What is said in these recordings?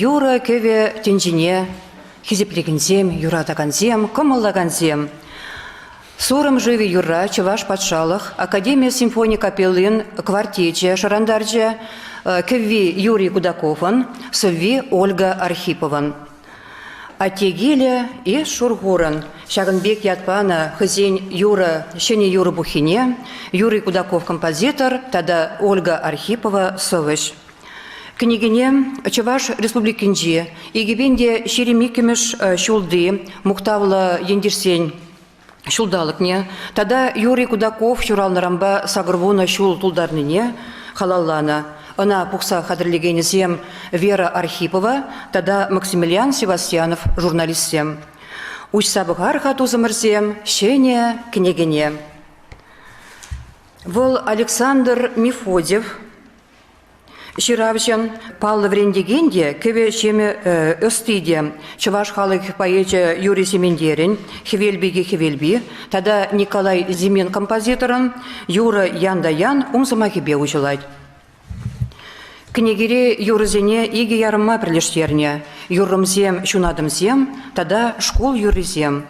юра кеве тенжине, хизеплегензем, юратаганзем, кымыллаганзем. Сурым живи юра Чуваш патшалық, Академия симфония капеллин квартече шарандарже, кеви Юрий Кудакован, сыви Ольга Архипован. Атегиле и Шургуран, Шагынбек ятпана, хызень Юра, шене Юра Бухине, Юрий Кудаков композитор, тада Ольга Архипова совыш. Княгине Чуваш республикинже, игебенде шеремикемеш шулды, мухтавла ендерсень шулдалыкне, тада Юрий Кудаков шуралнарамба сагырвуна шул тулдарныне, халаллана. Она пухса хадрлигенезем Вера Архипова, тада Максимилиан Севастьянов, журналистсем. Уч сабыгар хатузымырзем, шене княгине. Вол Александр Мефодьев, Ширавчан, Павла Врендегенде, кеве шеме öстиде, Чуваш халық поэче Юрий Семендерин, Хевельбиге Хевельби, тада Николай Зимен композиторын, Юра Яндаян умсамахибе учылать. Княгире юрызене иге ярыма прилештерне, юрымзем шунадымзем, тада школ юрызем.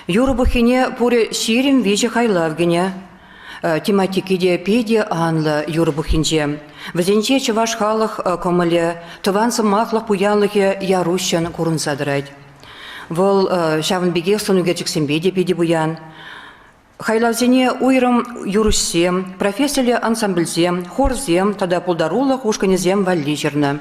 Юры бухине пуре ширим виче хайлавгене, тематикиде педе анла юры бухинже. Вазенче Чуваш халық комыле, тывансы мақлық пуянлығы ярущан курынсадырайд. Вол шавынбеге сонугерчиксембеде педе буян. Хайлавзене уйрым юрышсем, профессияле ансамбльзем, хорзем, тада пулдарулық ушканезем валлижерна.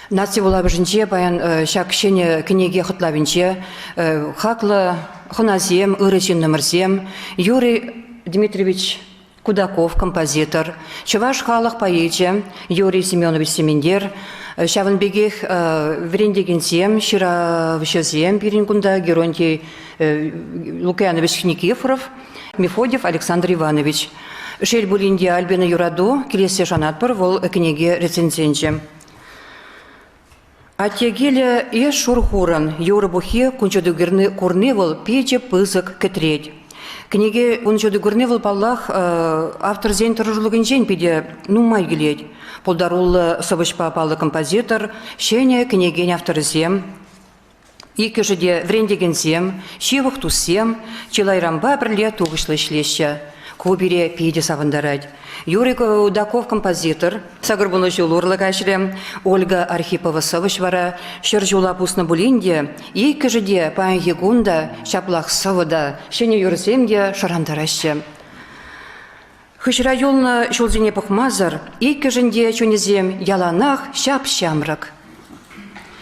Наци вулабыжынче баян шакшене кнеге хытлавинче, хаклы хыназем, ырычин нөмірзем, Юрий Дмитриевич Кудаков, композитор, Чуваш халық поэче, Юрий Семенович Семендер, Шавынбегех Врендегензем, Ширавышезем, Пиринкунда, Геронтий Лукьянович Никифоров, Мефодьев Александр Иванович. Шельбулинде Альбина Юраду, Келесе Жанатпар, вол книге рецензенче. Атегеле и Шурхуран, Юра Бухе, Кунчодугерны Курневал, Пече Пызык Кетредь. Книге Кунчодугерневал Паллах автор зень тұржылығын пиде нумай келед. Полдарулы сывышпа палы композитор, шене княгень авторызем, икі жыде врендегензем, шивых тусем, чилайрамба бірле туғышлы ішлеші. Кубере пейде савындарад. Юрий Кудаков композитор, сагырбуны жулурлы кашрем, Ольга Архипова сывыш вара, шыржула пусны булинде, икі жыде паен егунда, шаплах сывыда, шене юрземде шарандарашы. Хышра юлна шулзине пахмазар, икі жынде чунезем яланах шап-шамрак.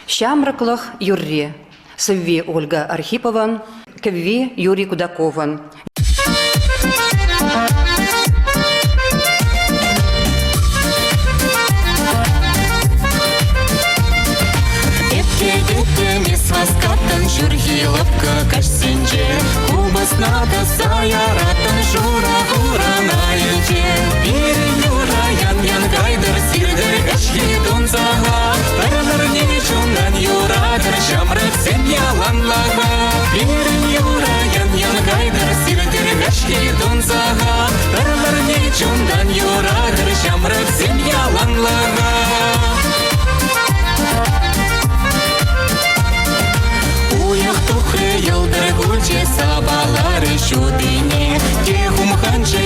Шамраклах юрри, сывви Ольга Архипован, кевви Юрий Кудакован. Сваскаттан жүргилапка кашсенже, кубаснада саяраттан жура хурана елже. Бирин юра ян гайдар сирдер кашки дунзага, таралар не чундан юрадыр шамрак сен яланлага. Бирин юра ян гайдар сирдер кашки дунзага, таралар не чундан юрадыр шамрак сен яланлага. Йылды гульче сабалары шудыне, Техум ханче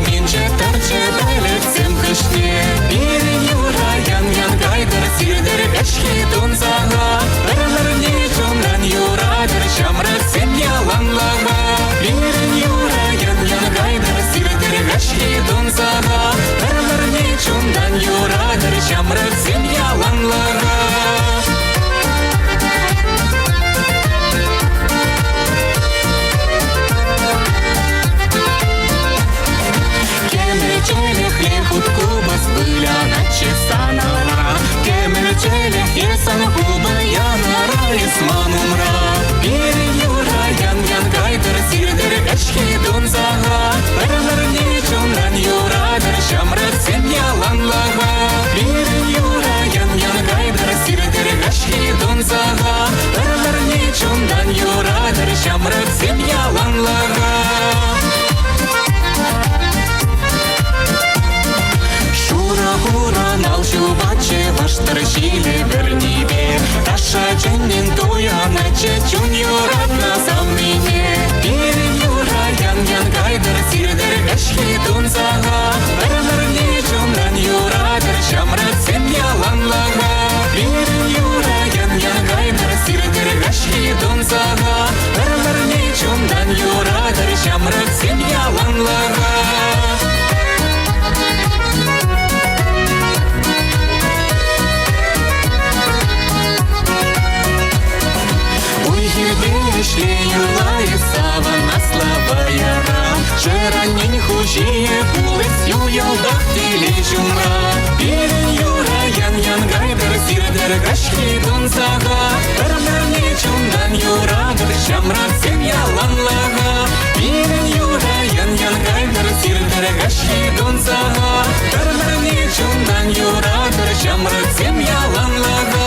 менче тарче бәліксем кышне. Бирин юра ян гайдар сирдер кашки дунзага, Таралар не чундан юрадыр шамрак сен яланлага. Бирин юра ян гайдар сирдер кашки дунзага, Таралар не чундан юрадыр шамрак сен яланлага. Кубас была начесанара, кемерчеле хесан куба янара исманумра. Бирин юра ян гайдар сирдер кашки дунзага, Таралар не чундан юрадыр шамрак сен яланлага. Бирин юра ян гайдар сирдер кашки дунзага, Таралар не чундан юрадыр шамрак сен яланлага. Шура-хура налчу баче ваштар яланлага. Вышли юлай сава на слава яра, Шеранин хужие булысью ялдах тили чумра. Пирен юра ян гайдар сирдер гашки дун сага, Тармарни чундан юра дар шамрат сем яланлага. Пирен юра ян гайдар сирдер гашки дун сага, Тармарни чундан юра дар шамрат сем яланлага.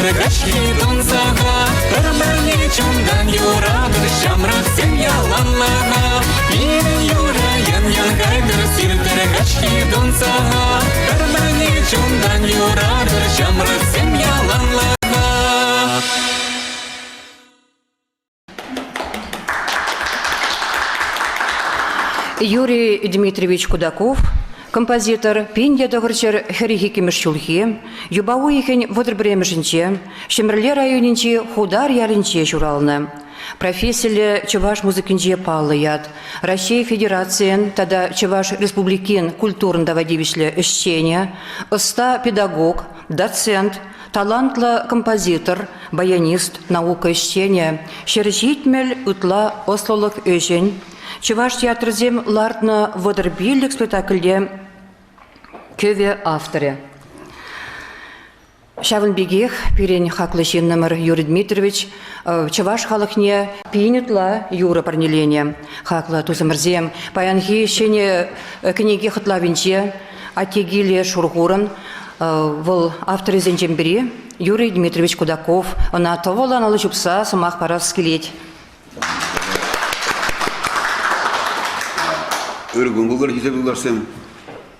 Гашки дун сага, Тармарни чундан юра дар шамрат сем яланлага. Пирен юра ян гайдар сирдер гашки дун сага, Тармарни чундан юра дар шамрат сем яланлага. Юрий Дмитриевич Кудаков, композитор, пинья догорчер херихи кемешчулхи, юбау ихень водорбремешинче, Шемерле районинче худар ялинче журалны. Профессия Чуваш музыкинче паллыят, Россия Федерациен, тогда Чуваш Республикин культурно водивишле ищения, оста педагог, доцент, талантлы композитор, баянист, наука ищения, шерчитмель утла ослолық өжен, Чуваш театрзем лартна водорбиллик спектакльде көве авторы. Шавын бегех, пирен хаклышин номер Юрий Дмитриевич, Чуваш халыхне пинютла Юра парнелене. Хакла тузамырзем, паянхи шене книги хатлавинче, атегиле шургуран, вол авторы зенчембери, Юрий Дмитриевич Кудаков, она товола на лучупса сумах пора скелеть. Örgün bulgar kitap bularsam,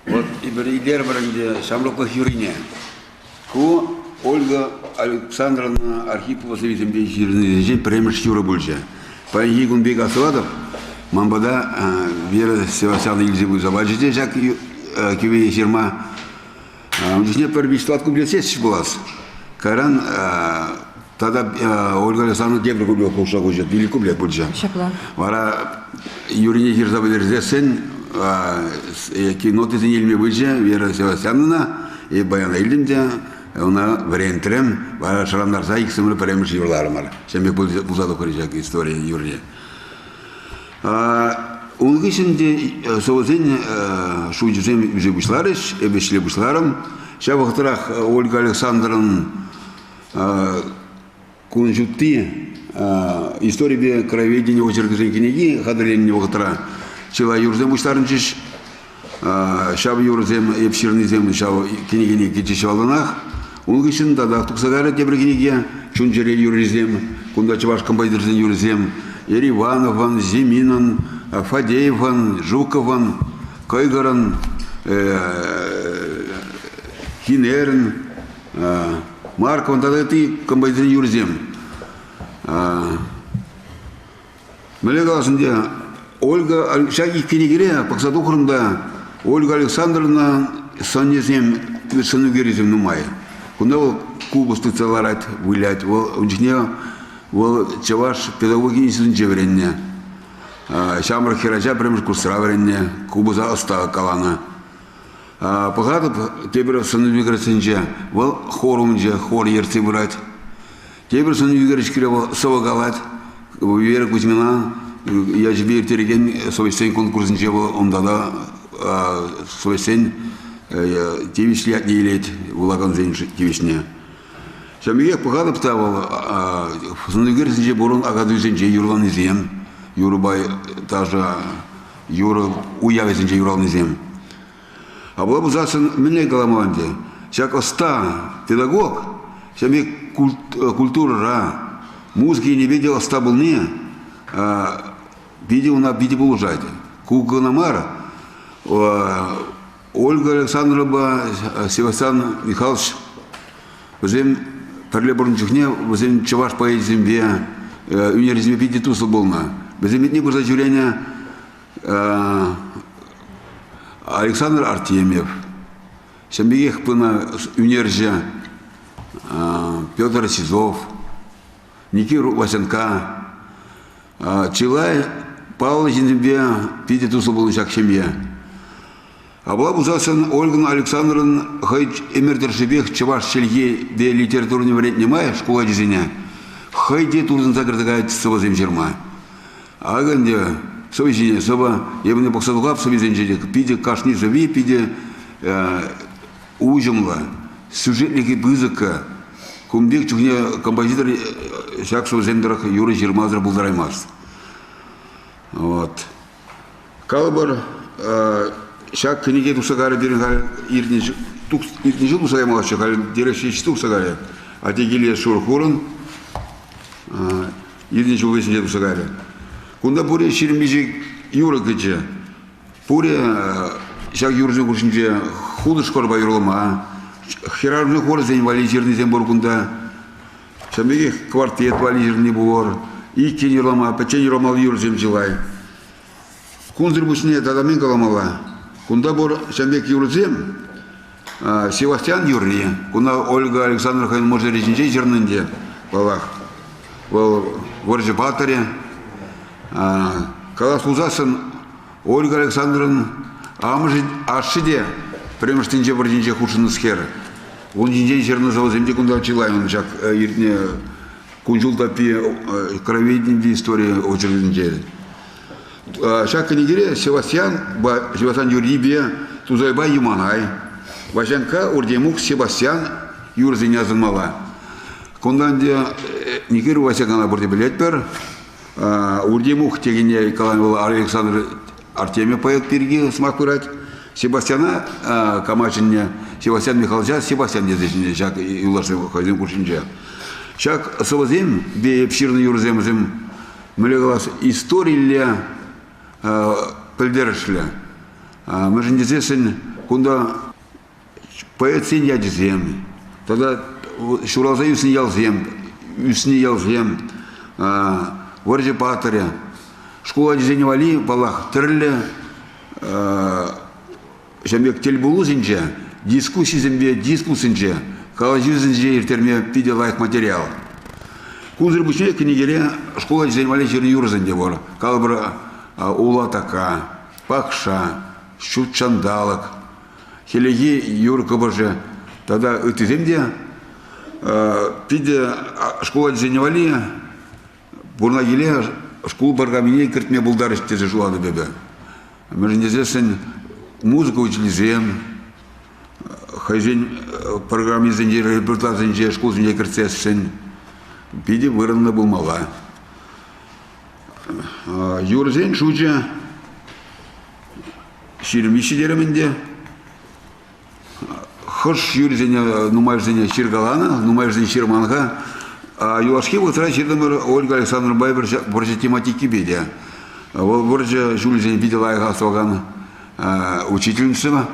вот и bir баранде Шамлоков Юрине. Ку Ольга Александровна Архипова совитем бейширный день премьер Юра Бульча. По егун бега Асвадов, мамбада Вера Севастьяна Ильзеву забачите, жак киве фирма. Мне первый складку библиотеки булас. Каран тогда Ольга Александровна Дебра купила полшага уже, велико блядь Бульча. Вара Юрине Хирзабедерзесен, киноты зенельме Бульча, Вера Севастьяновна и Баяна Ильдимде. Она вариантрем, вара шарандарса их сымры премьер юрлармар. Сами пузаду коричак история Юрия. Он гисенде совозен шуджем уже бушларыш, эбешле бушларам. Сейчас в вахтарах Ольга Александровна кунжутти история бе краеведения очеркжен книги хадрлен вахтара. Чела юрзем бушларынчиш, шаб юрзем епширный зем шаб книгини кичишваланах. Он гисен тогда туксагара тебр книги, чунжере юрзем, кунда чуваш композитор юрзем, Ериванован, Зиминан, Фадееван, Жукован, Кайгаран, Хинерн, Маркован, тогда ты композитор юрзем. Малегаласынде Ольга Александровна книгире паксадухрында Ольга Александровна саннезем санугеризем нумай. Кунда ол кубусты целарат вылять, учне ол чаваш педагоги институт жевренне. Шамр хиража премьер курсра вренне, кубуза оста калана. Погадып тебер санугерсенже, ол хорумже, хор ерцы брать. Тебер санугершкире ол совагалат, Вера Кузьмина, я же бир тереген совестен конкурсенже ол ондада совестен Тивиш лет не лет, влаган зень тивишне. Шамиек погадып тавал, санугерсенже борон агадузенже юрлан изем, Юрубай даже Юра уявезенже юрал изем. А была бы засын мне галаманде, шак оста педагог, шамиек культура ра, музыки не видел оста был не, видел на виде булужайте. Кука намара, Ольга Александровна Севастьян Михайлович, возле Парлеборнчухне, возле Чуваш поэзии земле, университет виде тусл был на, возле не было зажурения Александр Артемьев, Шамбегех пына Юнерже, Петр Сизов, Никир Васенка, Чилай Павел Зинбе, Пите Тусубул Шакшемье. А была бузасан Ольга Александровна Хайч Эмердершебех Чеваш Шельге, де литературный вариант немая, школа дизайна. Хайде Турзан Заградагает Савазим Жерма. А ганде Савизине Сава, я бы не посадугав Савизинче, Пите Кашни Зави, Пите Ужимла, сюжетники Бызыка, Кумбек Чухне композитор Шаксова Зендерах Юрий Жермазра Булдараймас. Вот. Калбар Шак книги тусагары беренгар ирнижил тусагай малашчы, дерекші тусагары. А тегеле шурхурын ирнижил весенде тусагары. Кунда буре ширимбежик юра кычы. Буре шак юрзен кушинже худыш корба юрлыма. Херарный хор зен вали жерный зен боргунда. Шамбеге квартет вали жерный бор. Иккен юрлыма, пачен юрламал юрзен жилай. Кунзыр бусне тадамен каламала. Кунда бор Шамбек юрзем, Севастьян юрри. Кунда Ольга Александровна может резинчей жернынде. Балах. В Орджипаторе. Когда слузасын Ольга Александровна ашиде. Прямо что ничего вроде худший схер. Он день жерны завозим, где кунда чилай, он жак ирне кунжул топи кроведней истории очередной. Шак книгере Севастьян Юрибия Тузайба Юманай. Важанка Урдемук Севастьян Юрзинязан Мала. Кунданде Никиру Васягана Бурдебелетпер. Урдемук Тегине Каланвал Александр Артемия поэт Пирги смакурать. Себастьяна Камачине Себастьян Михайлович Себастьян Дезичне Шак Юлашев Хазин Кушинча. Шак Савазим бе обширный Юрземзем Мелегалас история Пельдершля. Мы же не здесь, куда поэт сень ядзем. Тогда Шуралза юсни ялзем. В Орджипаторе. Школа дизайна вали, балах, терле. Шамбек тельбулу зинче, дискуссии зембе, дискуссинче. Калажу зинче, иртерме пиде лайк материал. Кунзыр бучне книгере школа дизайна вали черный юрзен девор. Калбра Улатака, Пакша, Щутчандалок, Хелеги Юрка Боже. Тогда это земде, пиде школа дизайневали, Бурнагиле, школу Баргамине, Кыртме Булдарыш теже жуады бебе. Мы же не здесь музыку учили зем, хозяин программе зенде, репортаж зенде, школу зенде Кырцесен, пиде вырвана был мала. Юрзен шуча ширмиши деременде. Хош юрзене нумайжене ширгалана, нумайжене ширманга. А юашки вот раз ширдамыр Ольга Александровна Байбер борже тематики бедя. Вот борже жульзене видела их асваган учительница.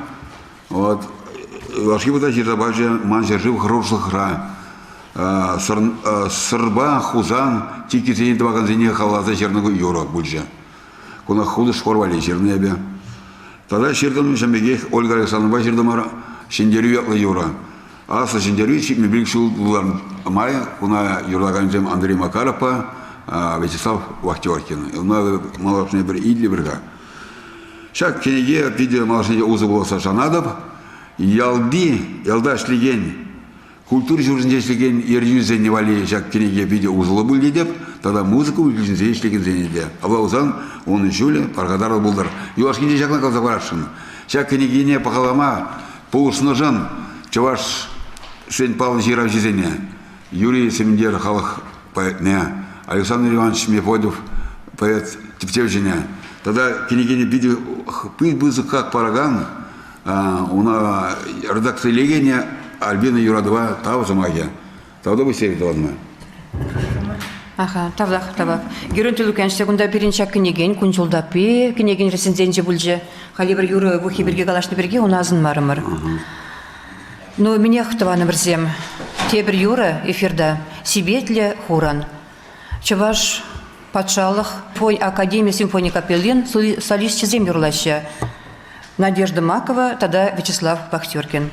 Вот юашки вот раз ширдабаже манжер жив хороших хра. Сырба, хузан, тики зенит ваган зене халаза черного юра бульжа. Куна худы шкорвали чернебе. Тогда ширдам Шамбегех Ольга Александровна ширдамара шиндерю яклы юра. А со шиндерю чикми билкшул булар мая куна юрлаганзем Андрей Макарова, Вячеслав Вахтеркин. Уна малашне бер идли берга. Шак кенеге пиде малашне узы болса шанадов. Ялда шлиген. Культура журналистики ерюзен не вали, как книги видео узло были деп, тогда музыку выключили шлиген зенеде. А Лаузан он и Жюля паргадар булдар. Юашки не жакна казаваршин. Как книги не пахалама полусножан, чаваш Сень Павлович Яровжизене, Юрий Семендер халах поэт не, Александр Иванович Мефодев поэт Тевчевжине. Тогда книги не видео пыть бы как параган, у нас редакция легения. Альбина Юрадова, Тау Замагия. Тогда бы сели давно. Ага, табак. Геронтилу кән секунда беринча книгень, кунчулдапи, книгень ресензенче бульже. Халибр юры бухи берге галашны берге, он азын марымыр. Но меня хтаваны бірзем. Тебір юры эфирда Сибетле хуран. Чаваш патшалық Академия симфонии капеллин солист чезем юрлаща. Надежда Макова, тогда Вячеслав Вахтеркин.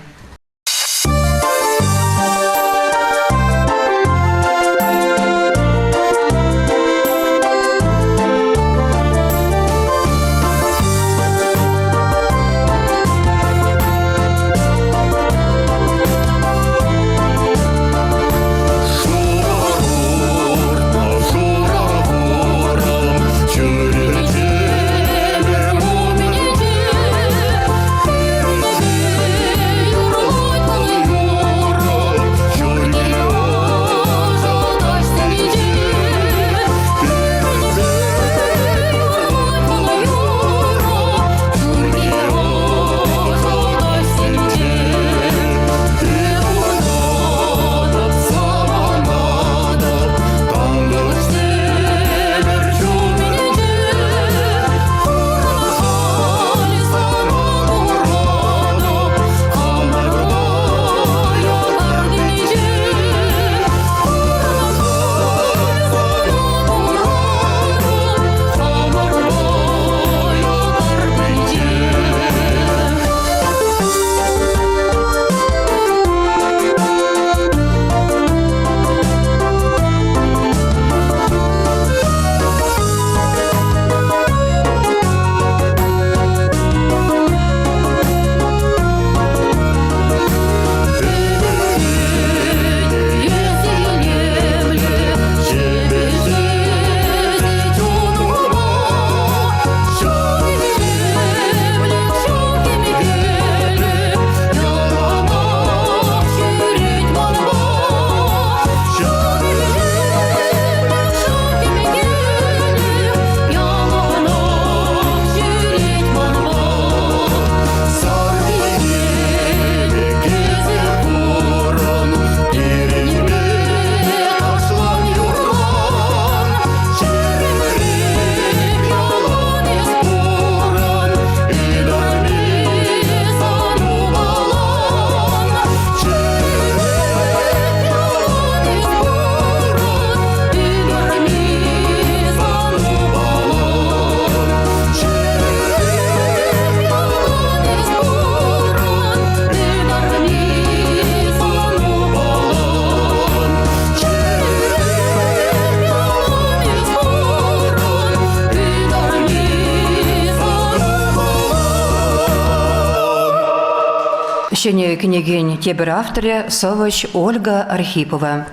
Шене княгинь тебер авторе Савыч Ольга Архипова.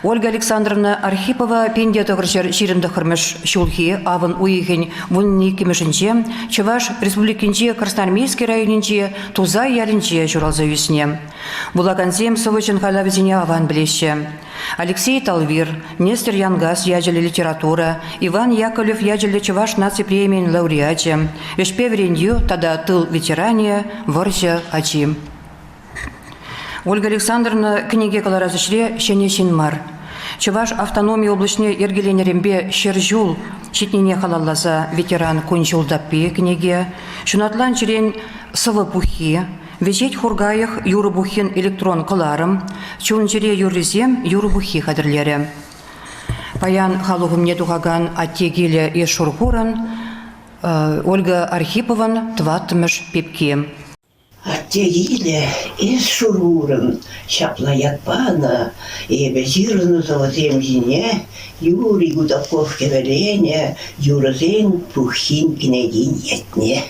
Ольга Александровна Архипова пенде тығыршыр ширімді қырмыш шулхи авын уйхин вунни кемешінче Чуваш республикинче Красноармейский районинче Туза ялинче журалза юсне. Булаганзем Савычын халавизине аван білеші. Алексей Талвир, Нестер Янгас яджилі литература, Иван Яковлев яджилі Чуваш наци премиен лауреате, Вешпе веренью тада тыл ветеране Воржа Ачи. Ольга Александровна книге каларазышре шене шинмар. Чуваш автономия облачне ергеленерембе шержул читнене халалласа ветеран кунчулдаппе книге, шунатлан чирен сывы-пухи, вежет хургаях юры-бухин электрон кыларым, чунчире юрризем юры-бухи хадырлері. Паян халуғымне тухаган аттегелі ешургуран Ольга Архипован тваттымыш пепке. Аттегиле ес шурурын шаплаят пана, эбе жирну завоземжине, Юрий Гудаков кеверене, юрзен пухин княгинь етне.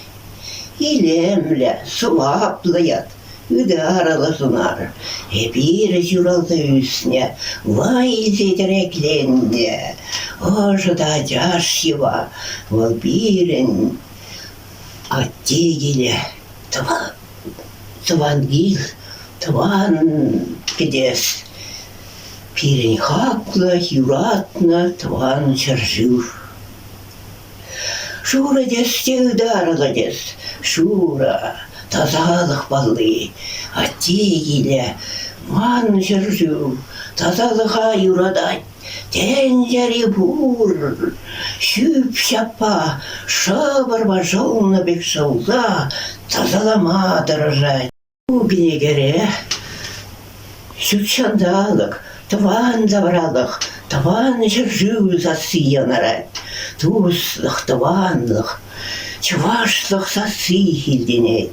Илемле, сулаплаят, үдәрала сунар, эбире журалда үсне, вайзе дерекленне, ожыда жашива, валбирен, аттегиле, Твангил, тван кедес, пирень хакла, юратна, тван чаржур. Шура десте ударила дес, шура, тазалых балы, аттегиле, ман чаржур, тазалыха юрадать, тенжери бур, шүп шапа, шабарба жолна бек шалда, тазалама дорожать. Кнегере, шүпшандалық, тван забралық, тван жыржу засыянарать, туслық, тванлық, чывашлық сасы хилденет.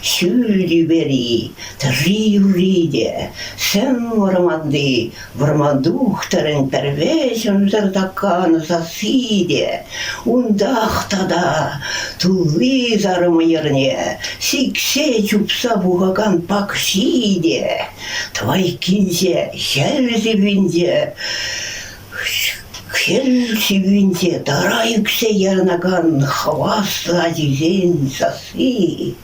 Шүлді бері, тажи юриде, сәм варманды, вармандухтарын пәрвешін зардаканы засиде, ундақтада, тулы зарымы ерне, сиксе чупса буғаган пақшиде, твай кинзе, хәлзебінде, хәлзебінде, дара юксе ярнаган хавасла дизен сасы.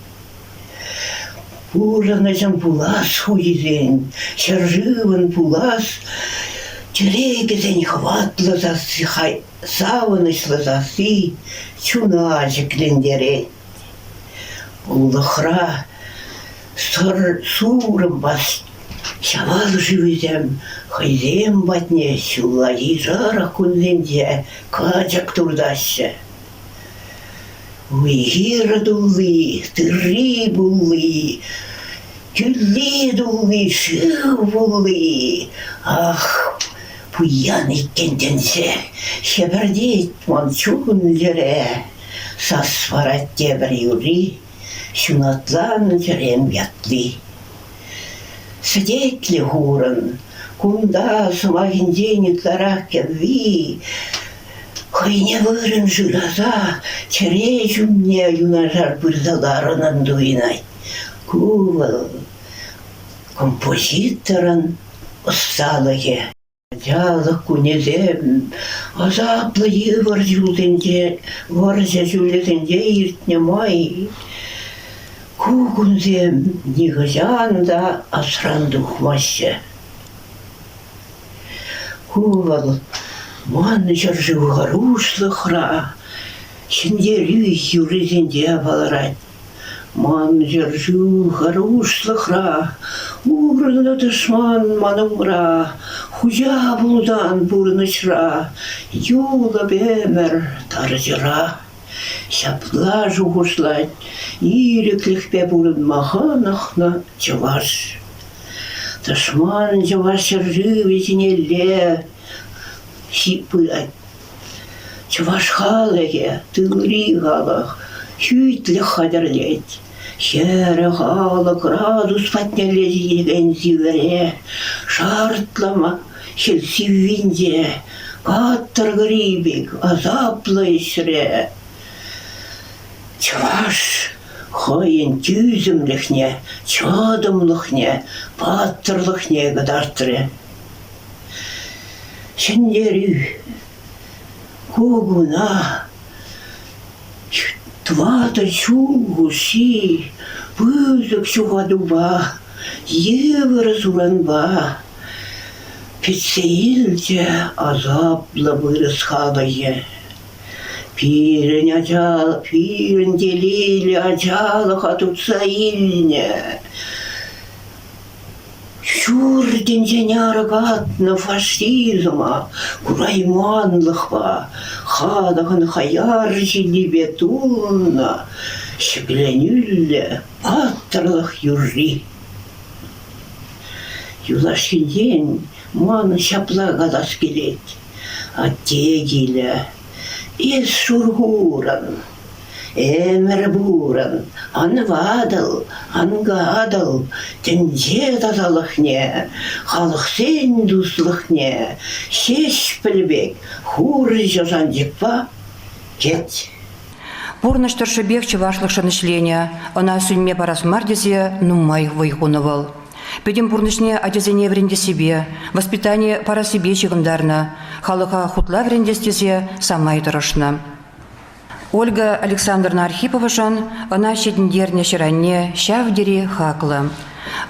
Ужаначан пулас хуизен, чаржыван пулас, черегезен хватла засы, савынышлы засы, чуначык лендерет. Улыхра сурым бас, шавал живызем, хайзем батне, сюлаи жарах кунленде, качак турдаще. Уйгира дулы, тыры булы, күлле дулы, шыв булы. Ах, пуян иккенденсе, шебердет манчугун жере, сасварат тебір юри, шунатлан жерем ятлы. Садетлі хурын, кунда сумагинден итларах кевви, Хайне вырын жыраза, чережумне юнажар пырзаларынан дуйнай. Кувал композиторын ұсталығы. Жалық күнезем, азаплы евар жүлденде, варжа жүлденде иртне май. Кугунзем нигазанда асрандухмаще. Кувал Манны жыржу гарушлыхра, шинде рюй юрызенде баларать. Манны жыржу гарушлыхра, урны дышман манымра, хужа булдан бурнышра, юла бемер таржыра. Шапла жугушлать, иреклихпе бурын маханахна чаваш. Дышман чаваш жыржу везенелле, Шипылать. Чуваш халыге, тыгри халах, хүйтлі хадырлет. Шәрі халық градус патнелезеген зивере, шартлама, шелсивинде, каттыр грибик, азаплы ишре. Чуваш Хайын түйзімліхне, чадымлыхне, паттырлыхне гадартыры. Сендері көгуна, твата чугуси, пызык чуғадуба, евір зуранба. Петсейлде азаплы вырысхалайы. Пирін ажал, пирін делейлі ажалы қатутса илне. Шурден женяры қатны фашизма, курайманлықпа, хадағын хаяр жидебе тулна, шігленюлі паттырлық юрри. Юлашкенден маны шапла ғадас келет, аттегілі. Ес шургуран, эмір буран, аны вадыл, ангадыл, тенже тазалықне, халық сен дуслықне, шеш пілбек, хуры жажан жекпа, кет. Пурныш торшыбек чывашлык шынышления, она сүнме парас мардезе нумай войхунывал. Педем пурнышне адезене вренде себе, воспитание пара себе чигындарна, халыха хутла врендестезе самай тұрышна. Ольга Александровна Архипова жан, она щедіндерне шыранне шавдери хакла.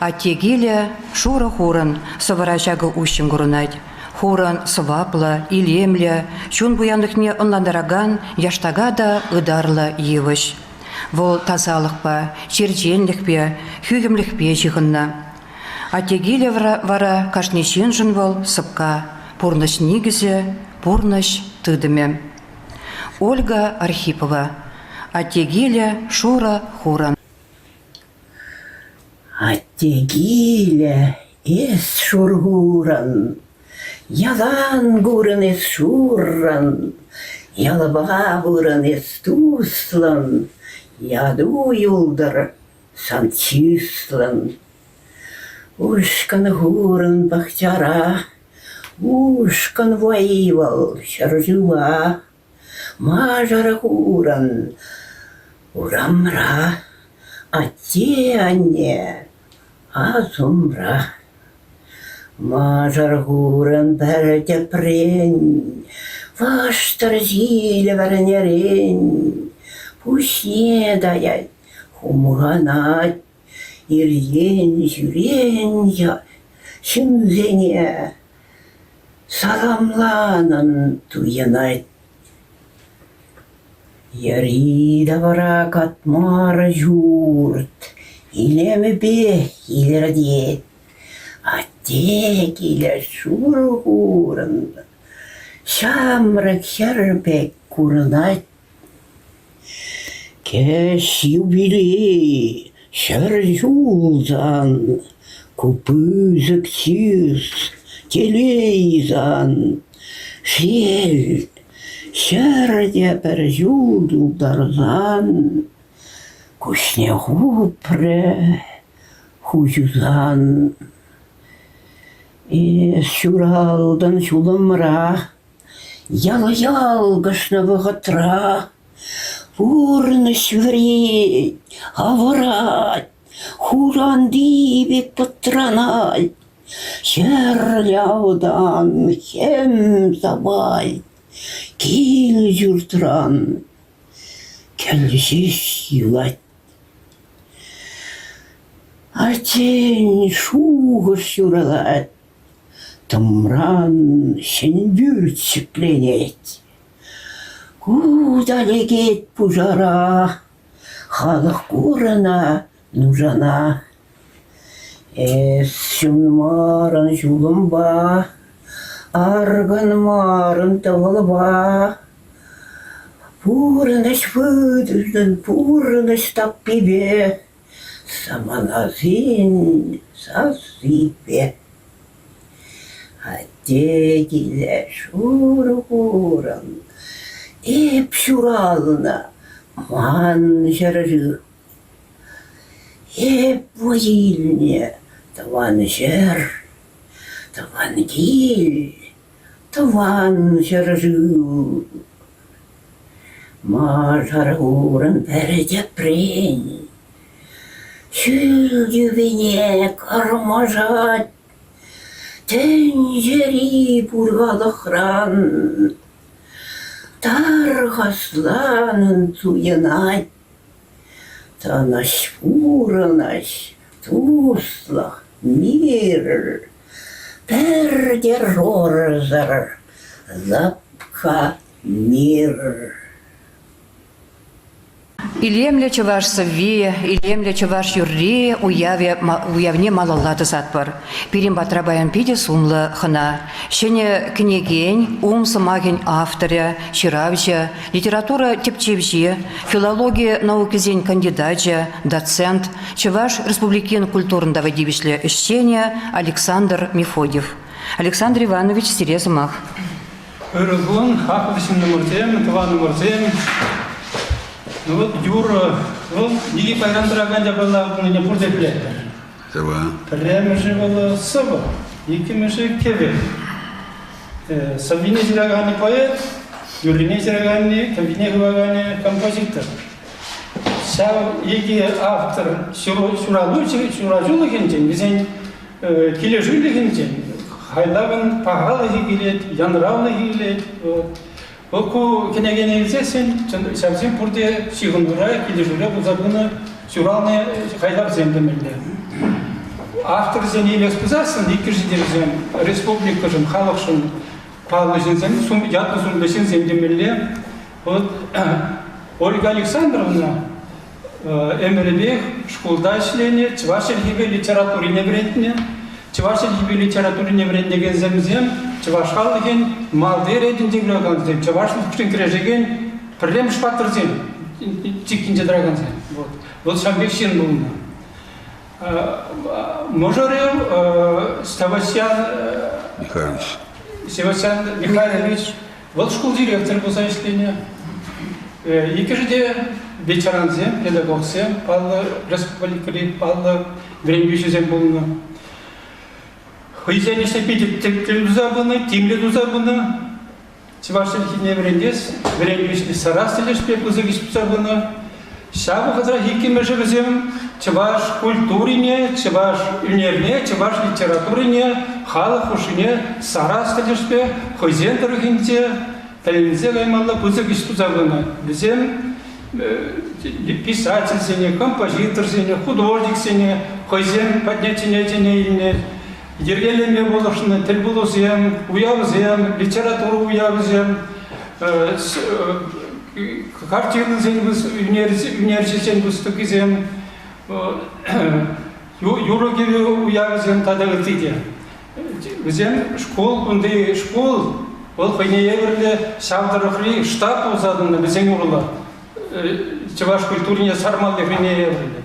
А тегеле шура хуран, саварачага ущем гурунать. Хуран свапла, илемля, чун буяндықне онландараган, яштага да ыдарла евыш. Вол тазалықпа, черченлікпе, хюгемлікпе чигынна. А тегеле вара кашнешен жын вол сыпка, пурныш нигізе, пурныш тыдыме. Ольга Архипова. А тегеле шура хуран. А тегеле ес шургуран, ялан гуран ес шурран, ялаба гуран ес туслан, яду юлдар санчислан. Ушкан гуран бахтяра, ушкан воевал шаржуа, мажара гуран урамра, а те анне азумра. Мажар гуран бәрде прен, ваштар зиле варнерен, пусне даять хумганать. Ирен, жүрен, шымзене, саламланын туянайт. Ярида бара катмар журт, илеме бе илердет, аттек илер шургурын, шамрак шарбек курнайт. Кеш юбилей, шаржулзан, купызык чиз, телейзан, шел, шарде бір жулдарзан, кушне хупре, хужузан. Шуралдан шулымра, ял-ялгышны вғытра, Пурныш вреть, аврать, хуран дибек патронать, шерляудан хем забай, кил журтран, келжеш юлать. А тень шугыш юралать, тымран шенбюрт пленеть. Куда легет пужара, халық курына нужана. Эс шуммарын жулымба, арган марын тавылба. Пурыныш выдырдын, пурыныш таппебе, саманазин сасипе. Аттегиле шургуран, Эп шуралына ман жаржы. Эп воилне таван жар, таван гил, таван жаржы. Ма жаргуран бәрде прень, Сүлгүбене кармажат, тенжери бургалыхран, таргасланын туянать, танаш пуранаш, туслах мир, пердер орзар, запка мир. Илемле чуваш саввие, илемле чуваш юрре уявне малаллаты сатпар. Пирим батрабаян пиде сумлы хына. Шене княгень, самаген авторя, чиравча, литература тепчевче, филология наукизень кандидатча, доцент, чуваш республикин культурного дивишле ищения Александр Мефодьев. Александр Иванович Серезмах. Өргун, хақлышын нөміртем, тыван нөміртем. Ну вот Юра, вот неге пайрандыраған жабалар не пурдепле. Саба. Прямо же было саба, екими же кеве. Сабине жирагани поэт, Юрине жирагани, Кавине жирагани композитор. Сау еге автор шуражулы генжен, bizden кележулы генжен. Хайлагын пағалы гелет, янралы гелет. Оку кенегене илсесен, сәбсен пурде сигындыра, кележулы бұзабыны сюралны хайлар земдемелде. Автор зен елес бұзасын, екіржідерзен, республика жын, халық жын, палы жынзен, ятны сумдесен земдемелде. Ольга Александровна Эмребек школда işlerini, Çuvaşel gibi literatürüne öğretmeni, Çuvaşel gibi literatürüne öğrendiğin zemzem, Çuvaşkallıgın maldır edindiğin zem, Çuvaşlık için kirejegen, problem şpattır zem, çıkınca dragan zem. Вот Шамбек şirin bulundu. Можорев Севастьян Михайлович, вот школ директор болса işlerini. İkisi veteranzem, pedagogsem, palı respublikali, palı verimliyizem bulundu. Hıyzen işte bir tepkili uzabını, timli uzabını, Çuvaşlık ne verendiz, verimliyizli sarastiliş pek uzakış uzabını. Şabı kadar hikimeci bizim Çuvaş kulturine, Çuvaş ünerine, Çuvaş literatürine, halı hoşine sarastiliş pek hıyzen tarihinde, Televizyon kaymalı uzakış uzabını. Bizim писатель сене, композитор сене, художник сене, хозяин поднятия денег, ергелеме болушны, тел болусем, уявзем, литературу уявзем, картины сенбіз, университет выступизем, юрогеви уявзем тадагытыде. Бізден школ, бұндай школ, ол қойнееверлі савдырықли штаб ұзадыны бізден ұрылар. Чуваш культурне сармалды хрене еврели.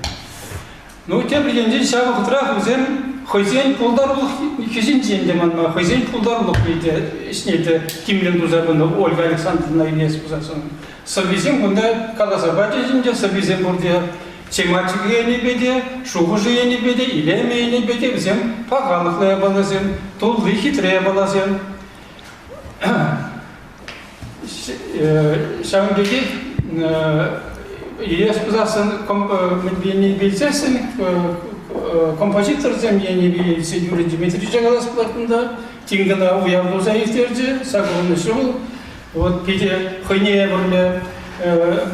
Ну, тем временем шабы хутрах үзем хозяин пулдарлық хизин жендеман ма, хозяин пулдарлық дейді, ішнеті кимлен дузабыны Ольга Александровна Ильес бұзасын. Сабизем бұнда каласабачы жінде, сабизем бұрде чемачығы ені беде, шуғыжы ені беде, илеме ені беде, үзем пағалықлая балазем, толлы хитрая балазем. Шабындеге Ильес бұзасын мүлбейіне белсесін, композитор землені белсен Юрий Дмитрий Жагалас бұлатында, теңгіна уявды заевтерді, сағылыны шыл, педе хойне бұрлы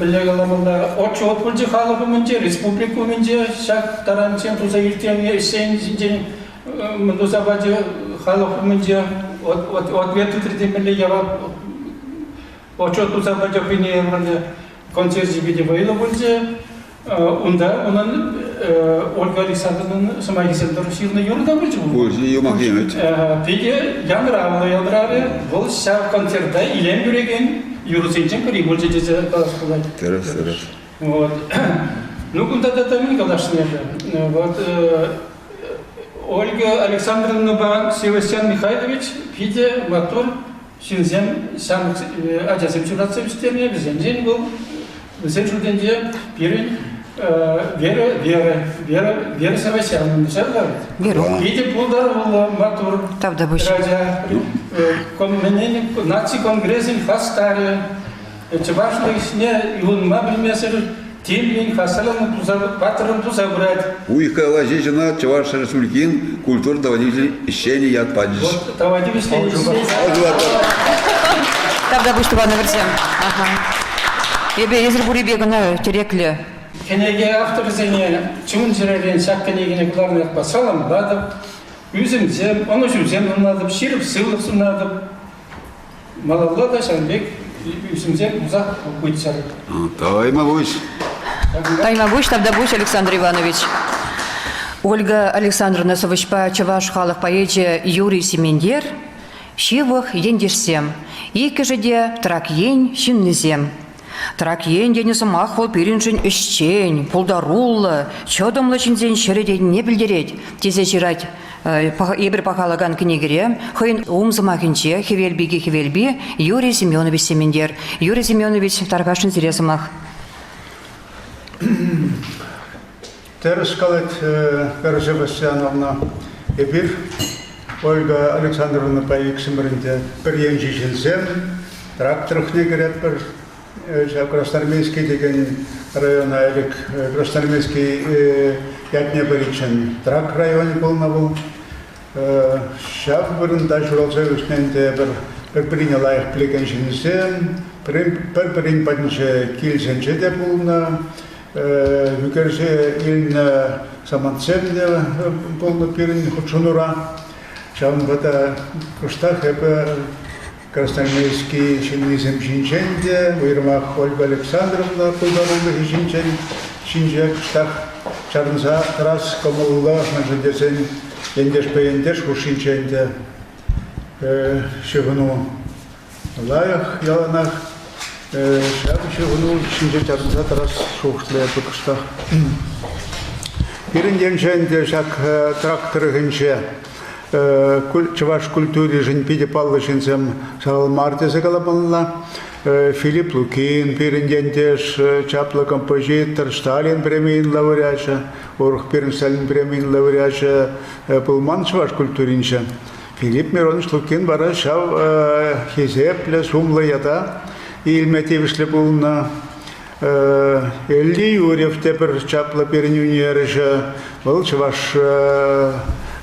білеғаламында отчет бұлды қалығы мүнде, республику мүнде, шақ таранчен тұза ертеңе ішсен жінден мұндыза бәді қалығы мүнде, ответті түрдемелі явап, отчет тұза бәді хойне бұрлы, концерт жібеде байылы бөлде, онdan Olga Alexandrovna'nın Самайгисендар şiirine yolu da bölce bu. Bölce yomak yemet. Peki yandrarı, bu şarkı konsertte ilem göregen Eurosençen kari bölce ceze kalaskolay. Teras. Вот. Ну, куда это мы калашнели. Вот Ольга Александровна Севастьян Михайлович, пиде мотор Шинзем сам Адясем Чурацевичтерне bizden был. Bizden şuradan birin Вера Севастьяновна дешевле. Пиде пулдар был мотор. Тавда бөш. Наци конгрессин хастаре. Чебашлы işine yolunma bilmesi Темлин хасалам батырым туза брать. Уйхала жена Чуваш Республикин культурный водитель ищени яд паджиш. Вот давайте быстрее. Тогда будь Иван Версем. Ага. Ебе езір бұри бегіні тереклі. Кенеге автор зене чун жирелен шак кенегіне куларны басалам ладып. Үзім зем, оны жүзем ұнадып, ширіп сылып сұнадып. Малалла да шанбек үзім зем ұзақ көйтсар. Тайма будешь. Тайма будь, тогда будь, Александр Иванович. Ольга Александровна Совышпа Чаваш халық поэте Юрий Семендер Шивых ендерсем. Икі жеде трак ен шиннізем. Трак ен денесі мақпыл періншін ішчен, пұлдарулы, чодымлы чинзен шереден не білдерет. Тезе жирать ебір пақалаган книгере, хойын умзымақынче хевелби Юрий Семенович Семендер. Юрий Семенович таргашын зіресімақ. Терес калет Пережевасяновна эпир Ольга Александровна Паиксимринте переенжиченсем тракторых негерет пер Красноармейский деген район айлик Красноармейский ятне беричен трак районе был шаф бирин дажуралса үстенде бір приняла их плекенченсем перин падинче килсенче де булна Выкерже ильна саманцемне полно пирин худшунура. Чам вода куштах это Красноармейский шиннизем шинченде, Вырмах Ольга Александровна полдорога шинчен, шинче куштах чарнза раз комулла нажедесен ендеш пеендеш хушинченде. Шевну лаях яланах. Шабище гуну шинже чарнза тарас шухтле тукшта. Пирин женде шак трактор генче Чуваш культуре жен пиде паллы шинзем салмарте загалабанла. Филипп Лукин пирин дендеш чаплы композитор Сталин премиин лауреача, Орх пирин Сталин премиин лауреача пулман чуваш культуринче. Филипп Миронович Лукин бара шав хизепле сумлы ята. Илметивишле булна Элли Юрьев тепер чапла перенюнережа был Чуваш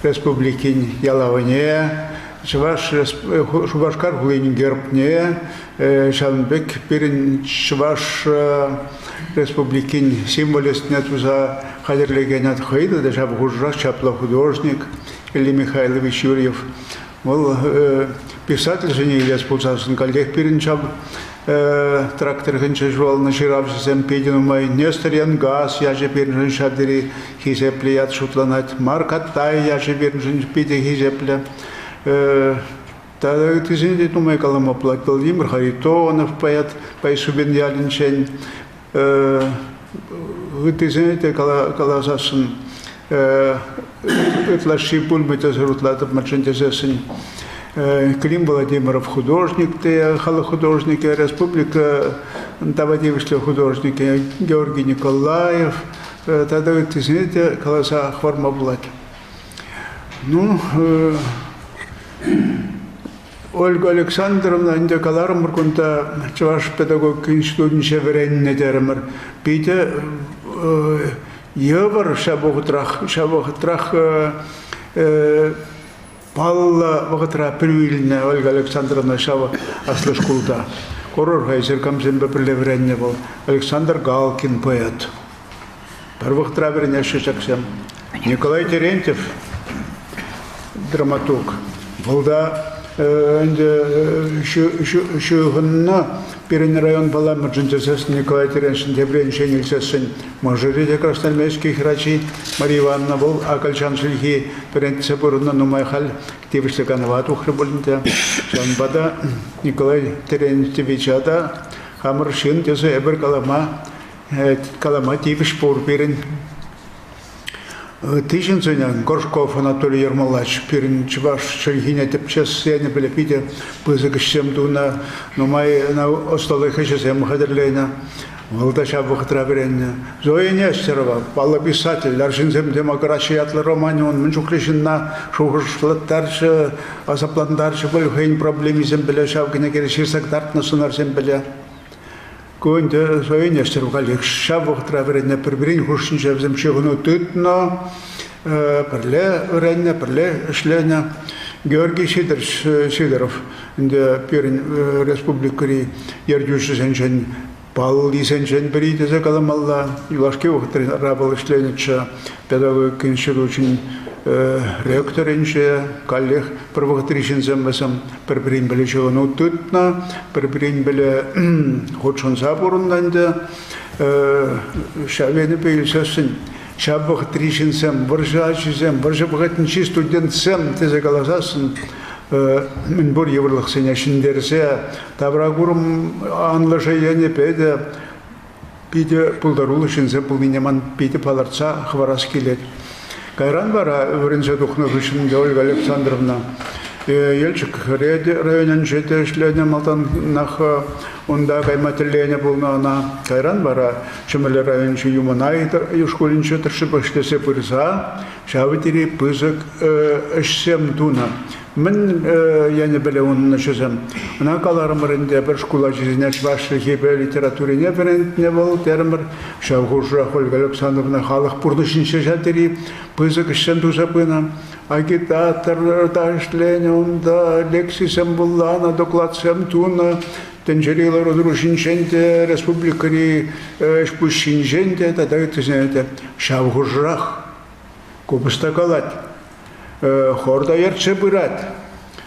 Республикин Ялаване, Шубашкар Глынин Гербне, Шанбек перен Чуваш Республикин символист нетуза хадерлегенят хейда, даже обхужрах чапла художник Элли Михайлович Юрьев. Был писатель женили спутасын коллег перенчаб трактор генче жвал на ширавшисем педину май Нестор Янгас, я же перенжен шабдери хизепле яд шутланать, Марк Аттай, я же перенжен пиде хизепле. Тогда ты знаете, думаю, калама плат Владимир Харитонов поэт, Пайсубин Ялинчен. Ты знаете, калазасын Этлаши пульмите зарутлатов мачентезесен. Клим Владимиров художник, художники, Республика Давадевичля художники, Георгий Николаев, тогда вы знаете, колоса форма блат. Ну, Ольга Александровна, Индекалар Муркунта, Чуваш педагог институт Шеверенне Термер, Пите, Евар Шабохтрах, Палла вагатра привильная Ольга Александровна Шава Аслышкулта. Корор хайсер камзен бепрелевренне был Александр Галкин поэт. Первых траверня шишаксем. Николай Терентьев драматург. Волда шугынна перен район бала мержентесес Николай Терентьев дебренчен илсесен. Мажорите Красноармейский храчи Мария Ивановна был Акальчан Шельхи перентьев бурна нумайхал Тивишля Канавату хреболинте. Шанбада Николай Терентьевич ада хамаршин тезе эбер калама Тивиш пор перен. Тысячный Горшков Анатолий Ермолач перен Чуваш Шельхиня тепчес сене белепите пызыгышем дуна нумай на осталых ещем хадерлейна. Волдача Бухтраверенне. Зоя Нестерова, писатель, Аржинзем демократия атлы романе, он менчуклишин на шухушлаттарчы, азапландарчы был хейн проблеми зембеля, шавгіне кереширсак дартна сунар зембеля. Көнде союнестер галик шабух траверне пербрин хушин жевзем чигуну тутно перле вренне перле шлена Георгий Сидоров инде Пермь республикари ярдюши сенчен пал сенчен берите закаламалла юлашки ухтри рабал шленича педагог институчин ректоринче коллег провокатришин замбасам пербрин беле чигуну тутно пербрин беле хочон забурунданде шавене пейлсесин Шаббах тришинсем, варжачизем, варжабагатнчи студентсем, те загаласасын, мен бор еврлахсеня шиндерсе, табрагурум анлашаяне педе, пиде пулдарулы шинсем пулминеман пиде паларца хварас келет. Кайран бара, вренже духну вишин Ольга Александровна, Елчик районен жете шлене малтан нах онда каймателлене булна кайран бара чемеле районче юманай юшколинче тыршыбыштесе пырса шавитери пызык эшсем туна мен яне беле онна чөзем на каларымырында бер школа жизне чвашлыхи бе литературине берентне бол термер шавгужра Ольга Александровна халық пурнышинче жатери пызык эшсем туза пына агитатор дашлене онда лексисем буллана докладсем туна Тенджерила разрушинченте республикари шпущинченте тогда это знаете шавгужрах кубыстакалат хорда ярче бырат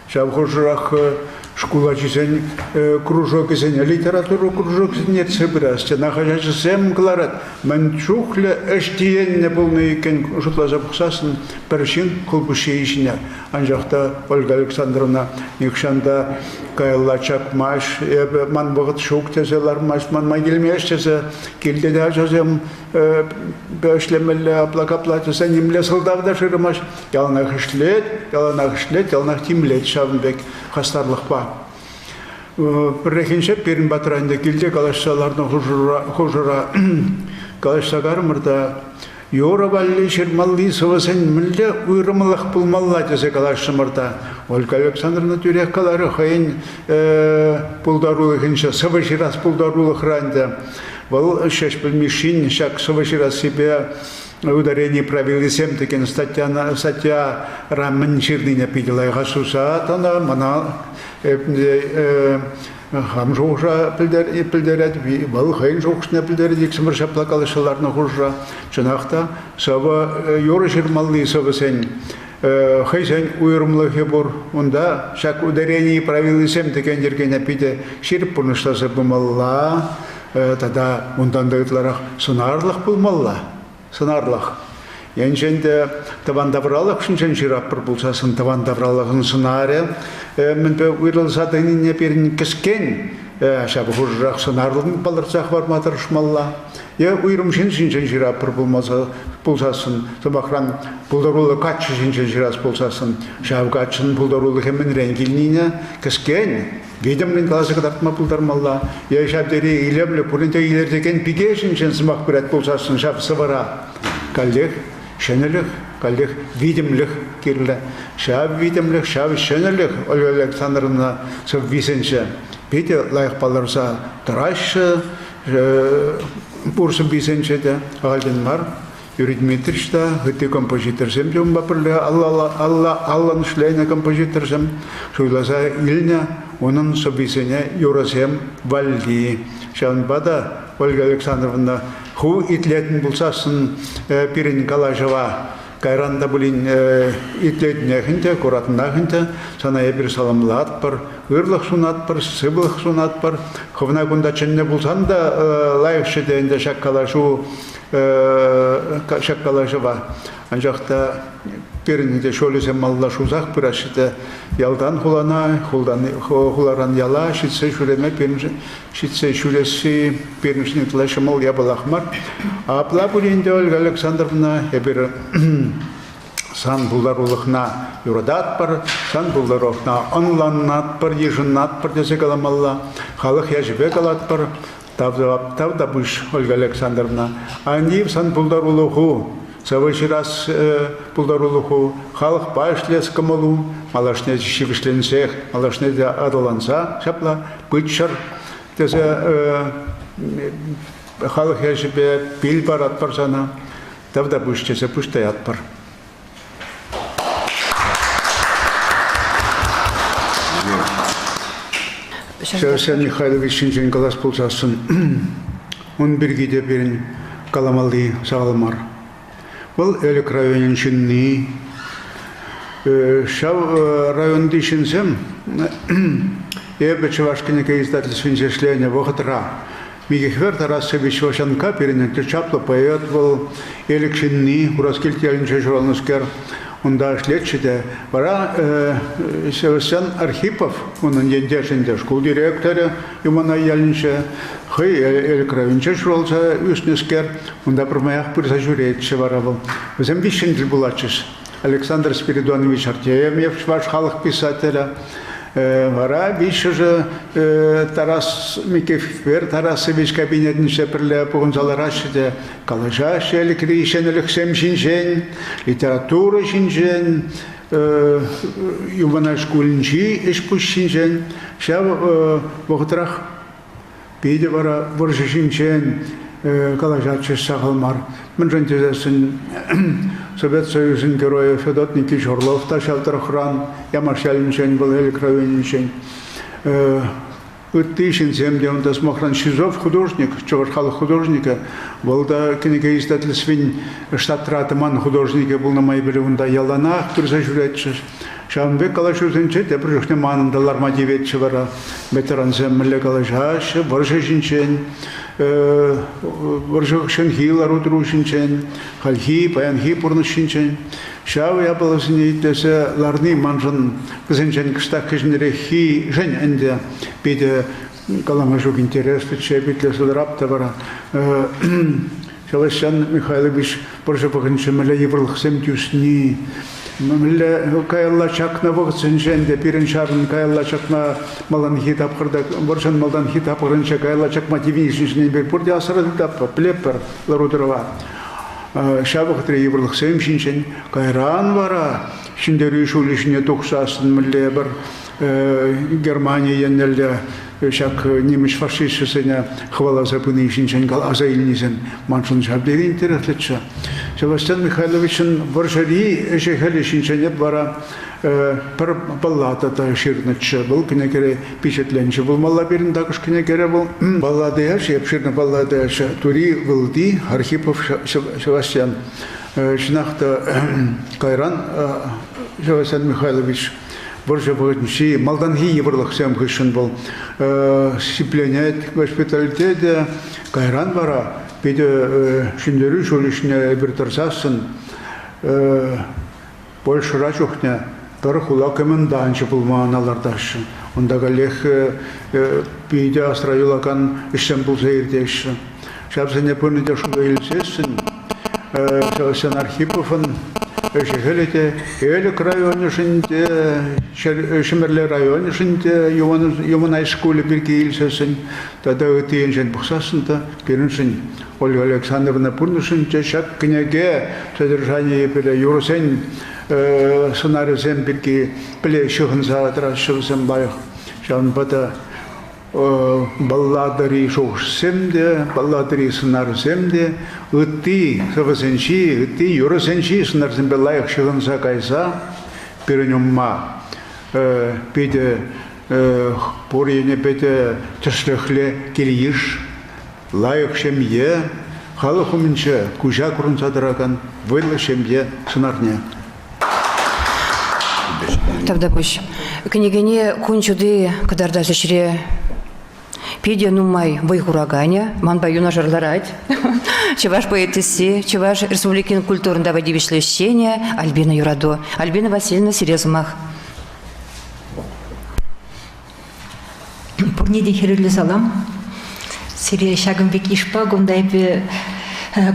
шавгужрах школа чисен кружок исен литературу кружок нет собираться нахожу сем кларат манчухле эштиенне полный кен жутла запухсасын першин колбушеишня анжахта Ольга Александровна никшанда кайлачак маш ман богат шуктезелар маш ман магилмештезе келдеде жазем бешлемеле аплакаплатеса немле солдавда шырмаш ялнах ишлет ялнах тимлет шавнбек хастарлыкпа Прехинче Пермь батрайында келде калашсаларның хужура калашсагармырда Йора валли шермалли совасен милле уйрымлық пулмалла десе калашсымырда Ольга Александровна тюрек калары хайын пулдарулы хинче соваширас пулдарулы хранде Вал шеш пельмишин шак соваширас себе ударение правил сем такен статья рамен чирдине пидела гасуса тана мана хамжуша пилдерет бал хайын жокшне пилдерет иксмер шаплакалышаларны хужа чынакта саба yorышыр малли сабасен хайсен уйрымлыхы бур онда шак ударение правил сем такен жергене пиде ширп пуныштасы бумалла тада ондан дайтларах сунарлык булмалла сынарлық. Янженде тавандавралық шыншын жираппыр болсасын тавандавралығын сынаре. Мен бе уйрылсадың не берін кіскен, шабы хужырақ сынарлығын балырсақ бар матырышмалла. Уйрымшын шыншын жираппыр болсасын, тамақран бұлдарулы қатшы шыншын жирас болсасын, шабы қатшын бұлдарулы хемін рәңгілніне кіскен. Видимлен классы кадартма пулдармалла. Я шабдери илемле пулинте илердеген пигешин чен сымақ бірәт болсасын шаб сывара. Коллег, шенелік, коллег, видимлік керлі. Шаб видимлік, шаб шенелік Ольга Александровна сып висенше. Пете лайық баларса тұрашы, бұрсын висенше де ағалден бар. Юрий Дмитриевич да, гыты композитор сем жом бапырлы, Аллан шлейна композитор сем, шуйласа илня, onun собисене юрасем валди. Шанбада Ольга Александровна ху итлетін булсасын Перин Калашева кайранда булин итлетнехинте, куратнахинте, саная bir саламлат бар, ырлық сунат бар, сыбылық сунат бар. Ховна кунда ченне булсан да лайықшы дейінде шаккалашу шаккалашева. Анжақта Перинде шөлесем малла шузақ бірашыды ялдан хулана, хуларан яла, шитсе шүреме, шитсе шүресі періншінің тылашы мал ябалақмар. Апла бұлінде Ольга Александровна ебір сан бұлдарулықна юрадат бар, сан бұлдарулықна онланнат бар, ежіннат бар десе каламалла, халық яжібе калат бар, тавда бұш Ольга Александровна. Анив сан бұлдарулықу, Савыши раз пулдарулуху халық башлес камалу, малашне шивишленсех, малашне де адаланса, шапла, пытшар, тезе халық яшіпе бел бар атпар сана, тавда бүштесе бүштай атпар. Сәусен Михайлович шинжен қалас болсасын, он біргейде берін каламалды сағалмар. Бұл әлік районын шынны. Шау районды шинсем, ебі Чувашкинеке издательствен зешления вғытра. Мигехвер Тарасович Вашанка перенетті чаплы поэт был, әлік шынны, ураскелт елінше журналыскер. Онда шлетчеде. Бара Севастьян Архипов, onun yendешінде школ директоры, юмана ялінше, хый әлік районче журалса үснескер, онда бірмаяқ бір зажуретші бара был. Өзім бишінділ бұлачыз. Александр Спиридонович Артемьев, ваш халық писателя. Вара биші же Тарас Микефер Тарасович кабинетінше бірлі бұғынзалар ашыды. Калажа шелік рейшен іліксем жинжен, литература жинжен, юмана шкулінжи ішпұш жинжен. Шау бұғытырақ бейді бара бұржы жинжен, калажатшы сағылмар. Мен жантезесін Совет Союзын героя Федот Никитич Орлов ташалтыр хран, ямашалинчен был әлік районинчен. Үттейшін земде он да смохран Шизов художник, чувашхалық художника, был да кенеге издательствен штат-ратыман художника был на моей білуында яланақ бір зажуретші. Шамбек калашузынче, те біржіхне манындалар мадеветші бара, ветеран земмілі калашашы, варжы жинчен, варжық шынхилар утрушинчен, халхи, паянхи пұрнышинчен. Шау я баласын ейтесі ларны манжын кызынчен кыстақ кішінері хи жын әнде бейді каламажук интересті че бітлі сұдырапты бара. Севастьян Михайлович біржі бұғыншы мүлі еврлық семтюсні. Мүлі каялла чакна бұғытсын жэнде пирин шарын каялла чакна малан хит апқырда, біржын малдан хит апқырынша каялла чакма тивинишіншінен бір бұрде асырады таппа, плеппер ларудырова. Шабықтыры еврлық семшіншін кайран бара, шындері шулішіне тұқсасын мүлі бір Германия еннелде шак неміш фашистшысыне хвала запыны ішіншін кал азайлинізен маншын шабдері интереслетші. Севастьян Михайловичын варжари эшехәлі ішіншіне бара бір баллатата ширнатшы был, кінекері печетленші был мала берін дағыш кінекері был. Балладыяш, епширны балладыяш, тури вылды Архипов Севастьян. Шынақты кайран Севастьян Михайлович Боржа бұғытынши, малданхи еврлық сәм күшін бұл. Сипленет, госпиталитеде кайран бара, беді шындері жолышыне бір тұрсасын, большыра жоқне, бір құла көмінданшы бұл мағаналардашы. Ондағы лех бейді асырайылақан ішсен бұл зайырдеші. Шабзыне пөніде шуға елсесін, Севастьян Архиповын Шехелете, Элек районышынде, Шемерле районышынде, Юманай школы бірге елсесін, тада өтейінжен бұқсасында, беріншін Ольга Александровна Пурнышынде, шак кінеге содержание епеле юрысен сценаризен бірге біле шығынса атырашығызын байық. Шағын бада балладари шоқшысемде, балладари сынарысемде, үтті сывысенші, үтті юрысенші сынарысемде лайық шығынса кайса, перенумма бейді порыйне бейді түшліхле келейіш, лайық шемье, халық өмінші күжа күрінса дыраган вайлы шемье сынарне. Тавда бұш, кінегене күнчуды кадарда зішіре Пиде нумай вайгураганя, манба юна жарларать, чеваш поэтесси, чеваш республикин культурного дивишлещения Альбина Юрадо, Альбина Васильевна Серезумах. Пурниде хирилли салам, сире шагымбек ишпаг, онда эпе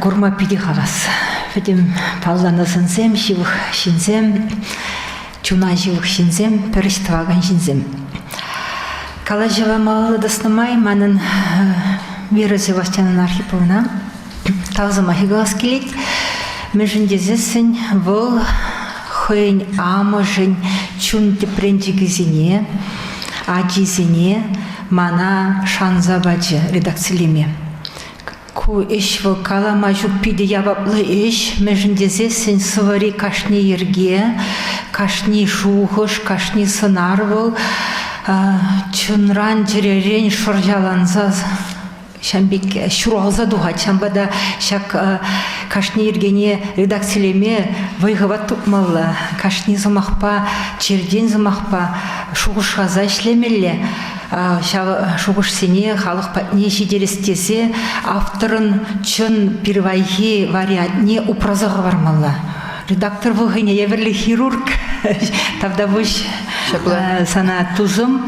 гурма пиде халас. Ведем паллана сынсем, шивых шинзем, чуна живых шинзем, перистваган шинзем. Калажева малы дастамай манын Вера Севастьян Архиповна тазыма хигалас келет. Межіндезесін бұл хойн амажын чун тепренчигізіне Аджизине мана шанзабаджи редакциялеме. Ку иш в калама жуппиде ябаплы иш межіндезе сен сывари кашни ерге, кашни шухыш, кашни сынарвыл, чунран жеререн шоржаланза шамбек шуралза духа чамбада шак кашни ергене редакциялеме вайгыват тупмалла, кашни замахпа, черден замахпа, шухышхаза ишлемелле. Шуғыш сене халық патне жиделестесе авторын чын первайхи вариантне упразығы бармалла. Редактор вғыне еверлі хирург тавда бұш сана тузым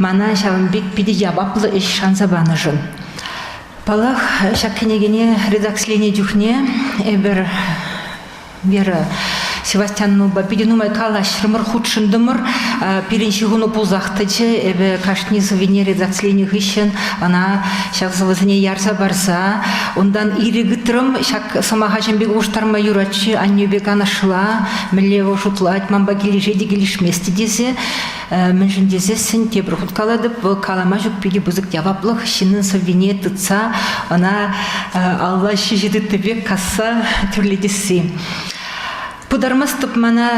мана шавынбек пиде ябаплы іш шанзабаны жын. Балақ шаккенегене редакциялене дюхне эбір бері Севастьян Нуба пиденумай калаш рымыр худшындымыр пиренші гуну пулзақтычы эбі кашнизы вене редакцияление гыщен ана шак зылызыне ярса барса ондан ири гытрым шак самаха жембек уштарма юрачы аннюбек анашыла міле ошутлать мамба кележеде келешместі десе міншін десе сін тебір хуткаладып калама жүк пиде бұзық яваплық шынын совене тытса ана алла шежеді тебек касса түрледесі. Пудармастып мана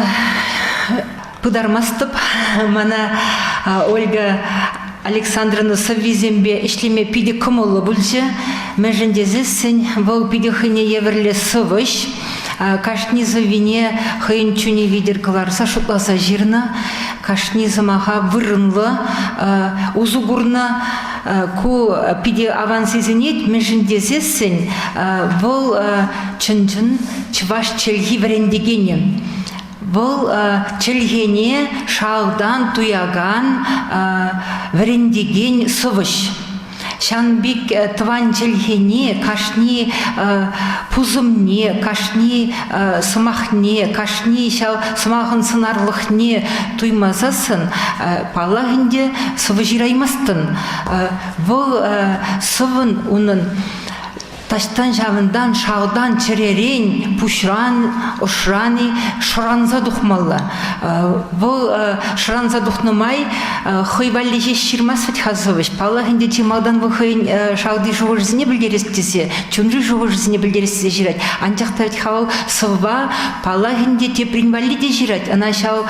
Ольга Александровна Саввизембе ишлеме пиде кымылы бүлже, мәжіндезесін бұл пиде хыне еверле сывыш, кашнизы вине хыйын чуне видер кыларса шутласа жирна, кашнизы маха вырынлы, узугурна, ку пиде авансизінет мәжіндезесін бұл чын-чын чываш челхи врендегене. Бұл челхене шалдан туяган врендеген сывыш. Шанбек тван челхене кашни пузымне, кашни сымахне, кашни сымахын сынарлықне туймазасын палагынде сывы жираймастын. Бұл сывын унын таштан жавындан, шағдан, черерен, пушран, ошрани, шыранза дұхмалла. Бұл шыранза дұхнымай хыйвалли жеш ширмас фатхазывыш. Паллахынде темалдан бұл хыйын шағды жуғырзіне білдерестесе, чунры жуғырзіне білдерестесе жирать. Анчақта хавал сылва паллахынде тепринвалли де жирать. Ана шау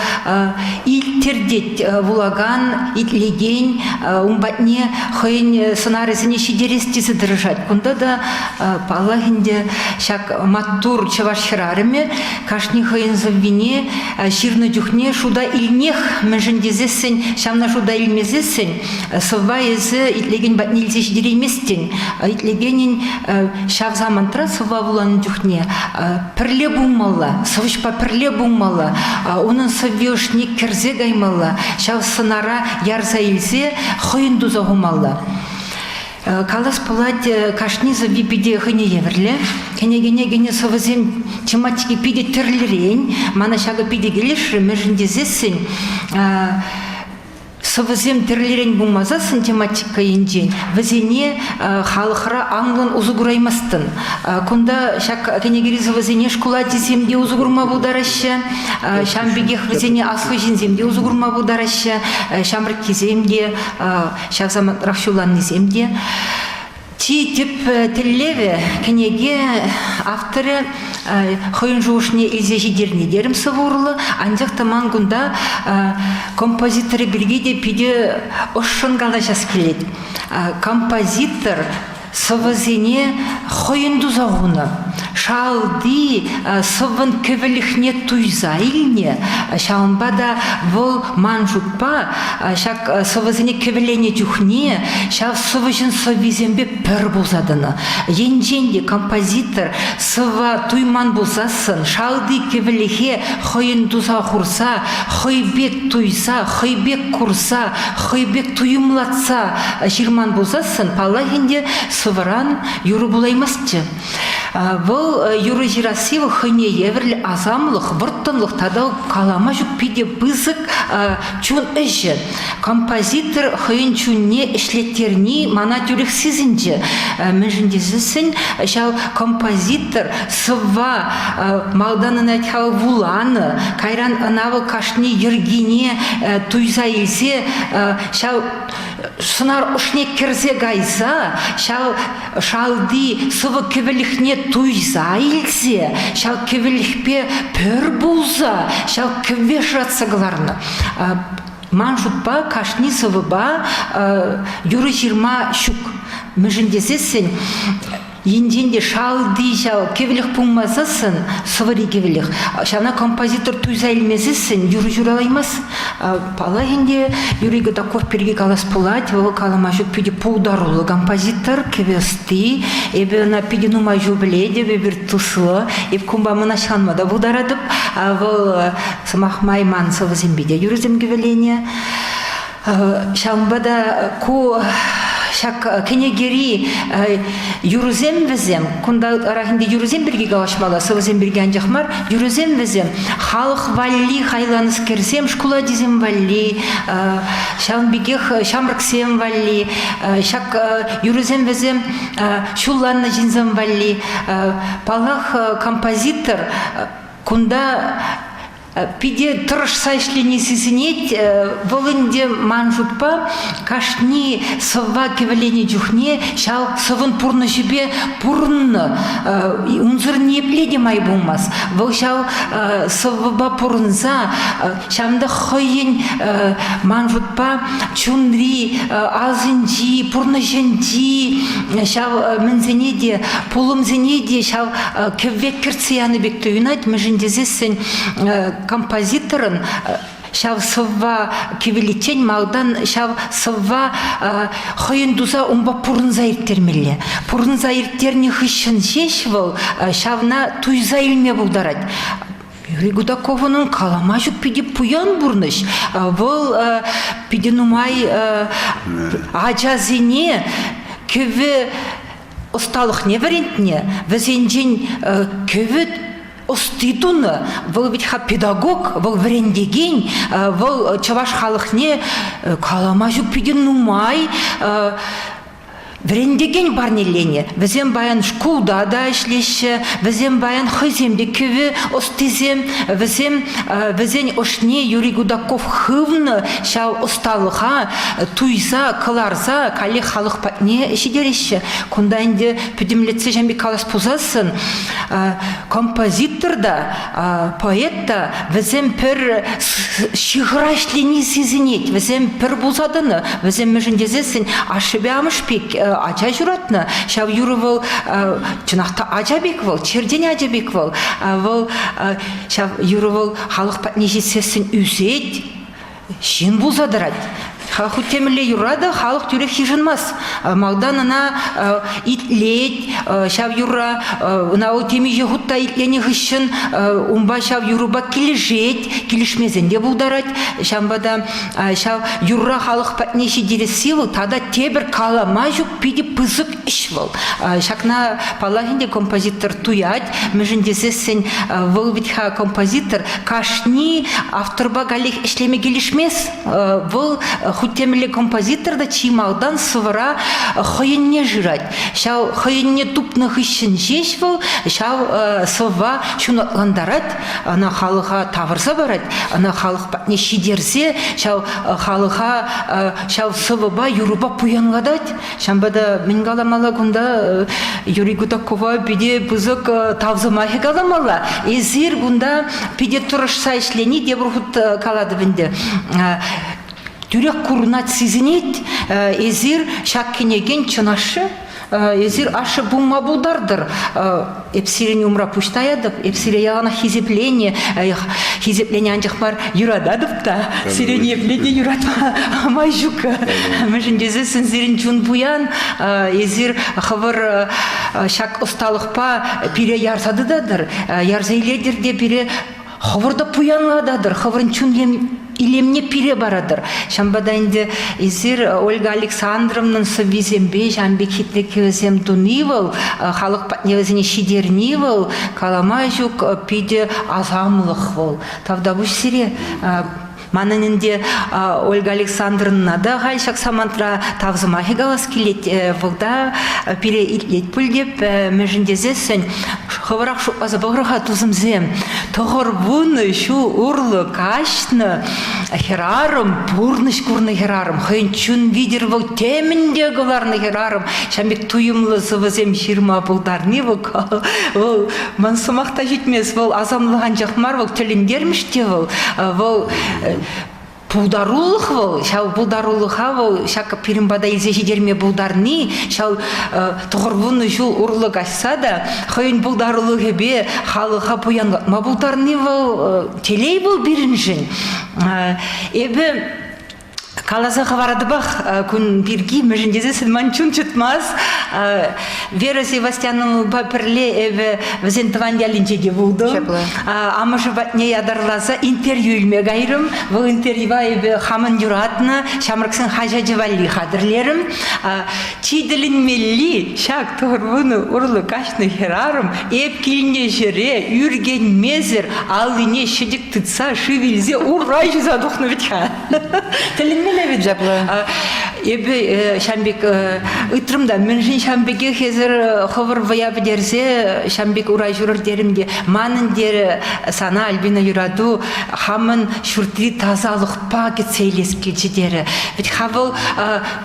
илтердет вулаган, итлеген, умбатне хыйын сынарызіне шидерестесе дырыжать. Кунда да паллахынде шак маттур чаваш хирарыме, кашни хыйын заввине, ширны дюхне шуда илнех мәжіндезесін, шамна шуда илмезесін, сылва езі итлеген батнилзе шидереместен, итлегенен шав замантра сылва булан дюхне, пірле буммалла, сывышпа пірле буммалла, оның сыввеушне керзе гаймалла, шав сынара ярза илзе хыйын дуза гумалла. Калас палать кашниза випиде хыне еверле, кенегене совозем тематики пиде терлерень, мана шага пиде гелешры межіндезесін, совозем терлерень бумазасын тематика енжен, вазене халықра аңлын узугураймастын. Кунда шак кенегери совозене шкула деземде узугурма будараща, шамбегех вазене асхы жинземде узугурма будараща, шамрык кеземде, шавзамат рахшулан неземде. Ти тип теллеве кенеге авторы хойын жуышне илзе жидерне дерім сывурлы, анжақ таман күнда композиторы біргеде пиде ошын галашас келет. Композитор сывызене хойын дузағуны. Шалды сывын көвіліхне туйза илне, шалынбада бұл манжутпа, шак сывызене көвілене дюхне, шал сывыжын сывизембе пір бұзадыны. Енженде композитор сыва туйман бұзасын, шалды көвіліхе хойын дуза құрса, хойбек туйса, хойбек құрса, хойбек туйымлатса жирман бұзасын, палахенде сывыран юры бұлаймасты. Бұл юры жирасивы хыне еверлі азамлық, вұрттынлық тада калама жүк пиде бызык чун іші. Композитор хыйын чунне ішлеттерні мана тюрек сізінже. Мүжіндезісін, шау композитор сыва малданын айтхал вуланы, кайран анавы кашни ергине туйза илсе, шау сынар ұшне керзе гайза, шау шалды сывы кевелихне туйза илсе, шау кевелихпе пөр булза, шау кевеш жатсагларны. Манжутпа кашни сывыба юры жирма шук. Мүжіндесесін, енденде шалды жау кевелих пуммасасын, сывыри кевелих. Шана композитор туйза илмесесін, юры жүралаймас. Пала енде юры Гудаков перге калас пулать, вова калама жүк пиде пулдарулы композитор кевесті, эбе на пиде нума жубледе, бебір туслы, еб кумба мына шанмада бұлдарадып, вол самахмай мансывы зембеде юры земгевеление. Шамбада ку шак кенегери юрузем везем, кунда арахинде юрузем бірге галашмала, сывызем бірге анжақмар, юрузем везем, халық валли, хайланыс керсем, шкула дизем валли, шамбегех шамрыксем валли, шак юрузем везем, шулланна жинзем валли, палах композитор, кунда пиде тұрыш сайшлені сізінет, волынде манжутпа, кашни сыва кевелені жүхне, шал сывын пурны жібе пурны, унзыр не пледе май болмас. Вол шал сывыба пурнза, шамды хойын манжутпа, чунри, азынжи, пурны жынжи, шал мінзенеде, пулымзенеде, шал кеввек кірцияны бекті юнайт, мүжіндезесін композиторын шав сыва кевеличен малдан шав сыва хойындуза умба пурнза ирттермелле. Пурнза ирттерни хыщын шешвыл шавна туйза илме булдарать. Юрий Гудакованың калама жүк пиде пуян бурныш. Выл пиде нумай ажазине кеве осталық не варентне, везенжен кеве оституны, вол ведь педагог, вол врендеген, вол чаваш халықне калама жүк пиде нумай, врендеген барнелене, візем баян шкулда да ішлеші, візем баян хыземде көві остизем, візен ошне Юрий Гудаков хывны шау осталыға, туйза, кыларза, кали халық патне ішедереші. Кунда инде пөдемлетсе жәмбе калас пузасын, композитор да, поэт да, візем пір шиғыра ішлені сезінет, візем пір бұзадыны, візем мүжіндезесін ашыбе амышпек, ача жүратны, шав юры вол чынақта ажабек вол, черден ажабек вол, шав юры вол халық патне жетсесін үзет, шин бұлзадырад. Халық темілі юрады, халық түрек хижынмас. Мағданына итлет, шав юра, нау темеже хутта итлені хышын, умба шав юруба кележет, келешмезенде бұлдарад. Шамбада шав юра халық патнеші дересивыл, тада тебір калама жүк пиде пызык ішвыл. Шакна палахинде композитор туят, мүжіндесесін выл бітха композитор, кашни авторба галих ішлеме келешмес, выл хуттемелі композитор да чималдан сывыра хойынне жырать. Шау хойынне тупны хыщын жешвыл, шау сыва шунатландарать, ана халыға тавырса барать, ана халық патне шидерсе, шау халыға шау сывыба юруба пуянладать. Шамбада мен галамала гунда Юрий Гудакова пиде пызык тавзымахи галамала. Эзир гунда пиде тұрышса ішлені дебрухут калады бінде. Түрек курнат сізінет, езір шаккенеген чынашы, езір ашы бұлма бұлдардыр. Эпсирен умра пуштаядып, эпсире яғана хизепление анжақмар юрададып та, сирен епледе юратма амай жүк. Мүжіндезесін зерін жүн бұян, езір қывыр шак ұсталықпа пире ярсадыдадыр, ярзейледір де пире қывырды пуянлададыр, қывырын чүнлем илемне пире барадыр. Шамбада инде изир Ольга Александровнан совизембе Жанбек хитрекевезем тунивал, халық патневезіне шидернивал, каламажук пиде азамлық вол. Тавда бұш сире мананинде Ольга Александровна да гайшак самантра тавзыма хегалас келет вылда пире итлет пульдеп межіндезесін хывырақ шу азабығырға тузымзем тоғыр бұны шу урлы кашны херарым бурныш курны херарым хынчун видер выл темінде гыларны херарым шамбек туйымлы зывызем ширма бұлдарны выл мансымақта жетмес выл азамлыған жақмар выл тіліндерміште выл Пударулых вол, шау пударулыха вол, шак пиримбада изешидерме пударни, шау туғырбуны жул урлык ашса да, хойын пударулығы бе халыха пуянға. Ма пударни вол телей вол биринжин. Эбі Каласа хаварады бах, күн бирги, межіндезесін манчун чутмаз. Вера Севастьяның папірле әві візентіван ялінчеге болды. Амышы батне ядарласа интервью үлме ғайрым. Бұл интервьюва әві хамын юратына, шамырксын хажажы валли қадырлерім. Чиділін мелли, шак тұғырбыны ұрлы кашны херарым, әп келіне жіре, үрген мезір, алыне шедік тұтса, шывелзе, урай жүза дұқны бітха. Эбі Шамбек ұйтрымда, мен жын Шамбеке хезір ховыр вая бідерсе, Шамбек урай жүрір дерімде, манын дері сана Альбина юраду, хамын шүртри тазалық па кетсейлес келчі дері. Ведь хавыл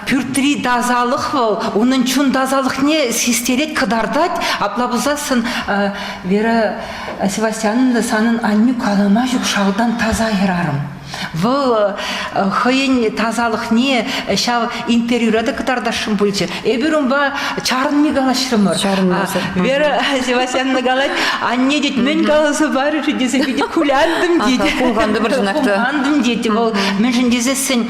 пүртри тазалық бол, оның чун тазалық не систерет кыдардат, аплабызасын Вера Севастьянын санын анню калама жүк шаудан таза ерарым. Бұл хойын тазалық не шау интервьюрада кытардашым бұлчы. Эбірім ба чарын не галашырымыр. Вера Севастьянна галать, анне дет, мен галасы бары жүдесі бейде күләндім дейді. Кулғанды бір жынақты. Кулғандым дейді. Мен жындезесін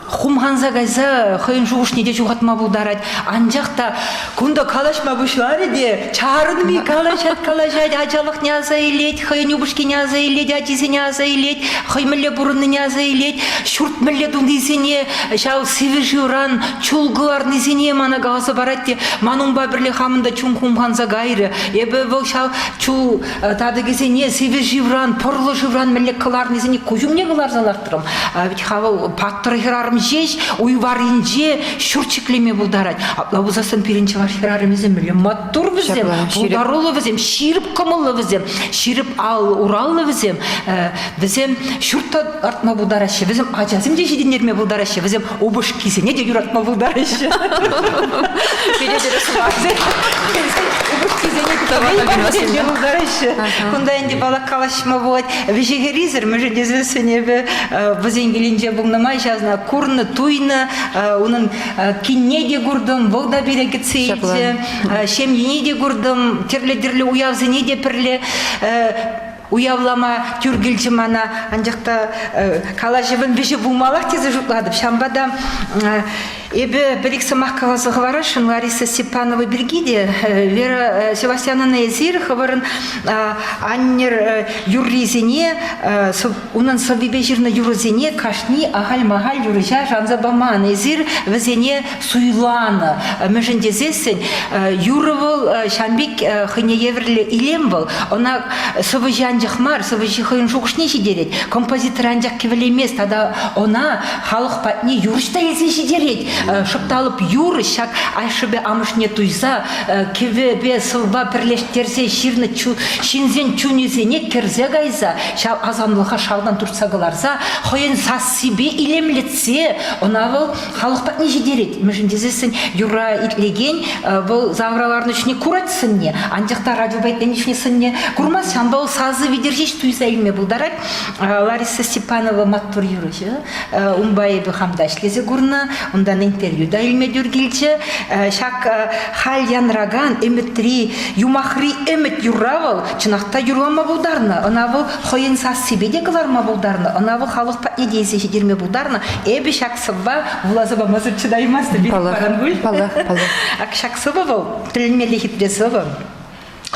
Хумханза гайза хойын жуғыш неде жуғатма бұлдарад. Анжақта күнді калашма бұшлар еді. Чарын ми калашат, ажалық не аза елет, хойын үбішке не аза елет, атизе не аза елет, хой мүлі бұрынны не аза елет, шүрт мүлі дүндезіне, шау севі жұран, чулғылар незіне мана ғазы барадде. Манун ба бірлі хамында чун хумханза гайры. Ебі бұл шау чул тады кезене севі жұран, пұрлы жұран мүлі қылар незіне көжім не қылар залақтырым. Ведь хавыл паттыры херарым жеш, уйваринже шурчиклеме булдарать. Аплабузасын пиринче var херарымызем білем. Маттур візем, булдарулы візем, ширіп кымылы візем, ширіп ал ураллы візем, візем шурта артма булдарашы, візем ажазым же жиденерме булдарашы, візем обыш кисене де юратма булдарашы. Обыш кисене булдарашы. Кунда енді балақ калашма болады. Вежегеризер, мы же дезесіне візен келінже бұлнамай жазына курны, туйны, оның кинне де күрдім, волда бере кетсейді, шемйене де күрдім, терлі-дерлі уявзыне де пірлі, уявлама түргілчі мана, анжақта калажыбын беші бұлмалақ тезі жұтладып. Шамбада Эбі біріксі маққаласы ғыварашын Лариса Степанова Бергиде, Вера Севастьянына езір ғыварын аннер юрризіне, унын сабибе жирна юрризіне кашни ағал-мағал юррижа жанза баман езір візіне суйланы. Мүжіндезесін юррывыл Шамбек хыне еврлі илем был, она сывыжы анжақмар, сывыжы хыын жуғышне жидерет, композитор анжақ кевелемес, тада она халық патне юрышта езі жидерет. Шыпталып юры шак айшыбе амышне туйса, кеве сылба бірлештерсе ширны шинзен чунезене керзе гайза, шау азамлыға шаудан тұрсағыларса, хойын сас себе илемлетсе, онавыл халық патне жидерет. Мүжіндезесін юра итлеген, бұл завраларын үшіне күратсынне, андықта радио байтен үшіне сынне күрмас, шамбал сазы видержеш туйса илме бұлдарат. Лариса Степанова маттур юрышы, умбайы бұхамдашлезе күрна, ондан интервьюда илме дүргілчі, шак хал янраган, эметри, юмахри эмет юравал, чынақта юрлама бұлдарны, онавыл хойын сас себеде қыларма бұлдарны, онавыл халық патне дейсе жедерме бұлдарны, эбі шак сыба, влазыба мазыр чыдаймасты, бейт паран бұл. Шак сыба бұл, тілінмелі хитре сыба.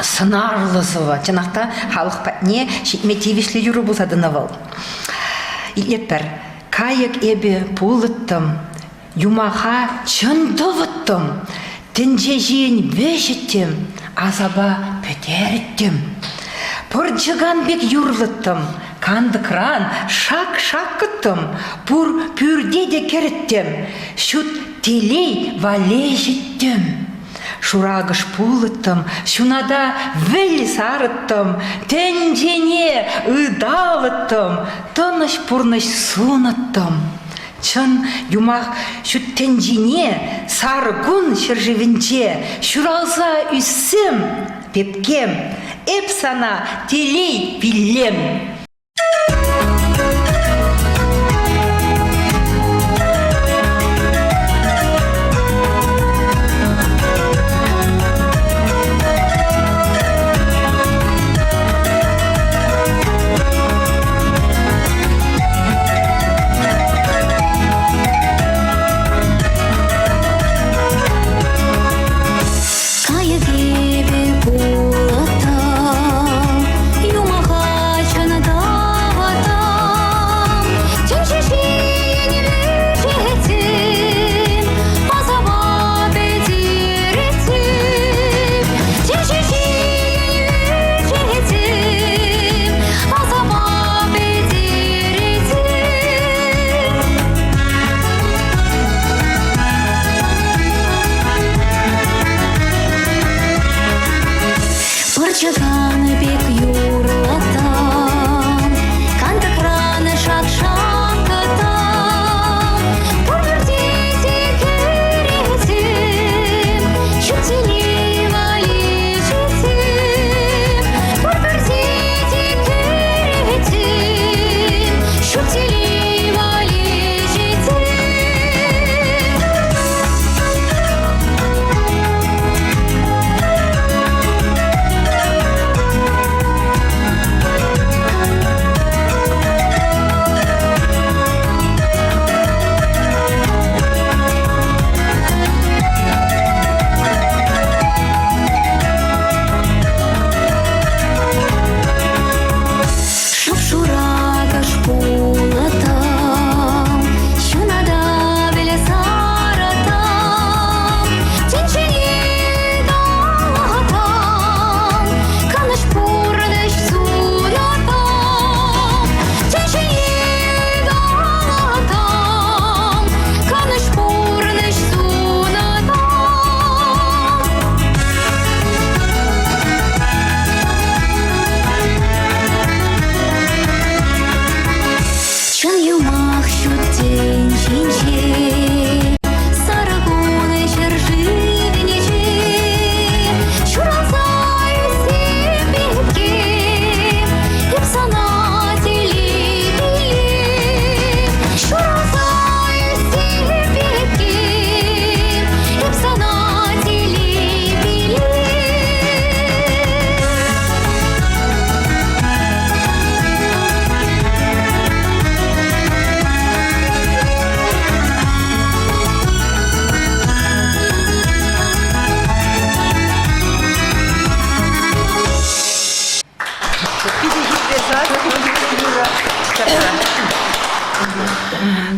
сынарлысыва. Жанақта халық пәтне шетметевешлі жүрі болсадынавал. Илеппер, кайык эбе пулыттым, юмаха чындывыттым, тінжежен вежеттім, азаба пөтеріттім. Пұрджыған бек юрлыттым, канды кран шак-шак кыттым, пұр пүрде де керіттім, шут телей вале жеттім. Шурагыш пулыттым, шунада віл сарыттым, тенжене ыдалыттым, тыныш-пұрныш суныттым. Чын юмақ шут тенжене сарыгун шыржывінче, шуралса үссім, пепкем, эп сана телей пиллем.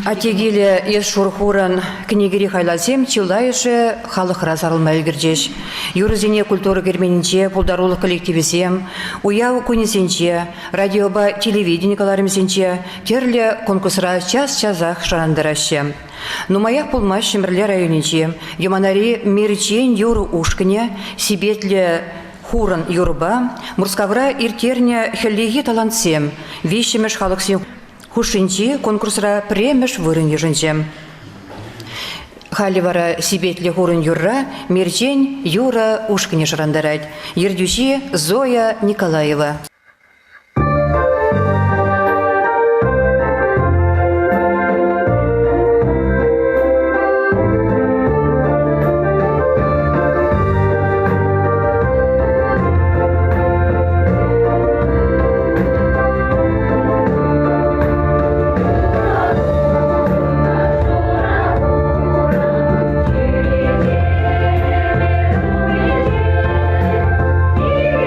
Атегиле ес шурхуран книгери хайласем чилайышы халықра сарылма үлгірдеш. Юрызене культура керменінче, пулдарулық коллективізем, уяу көнесенче, радиоба телевидение каларымсенче, керлі конкурсра час-часах шарандырашы. Нумаях пулмаш Шемірле районенче, юманари мерчен юру ушкіне, сибетлі хуран юрба, мурскавра иртерне хеллиги талантсем, вещемеш халықсен хушинчи конкурсра премеш вырын ежінчем. Халивара сибетлі хурын юрра, мерчен юра ушкіне шарандарать. Ердюши Зоя Николаева. Yeah.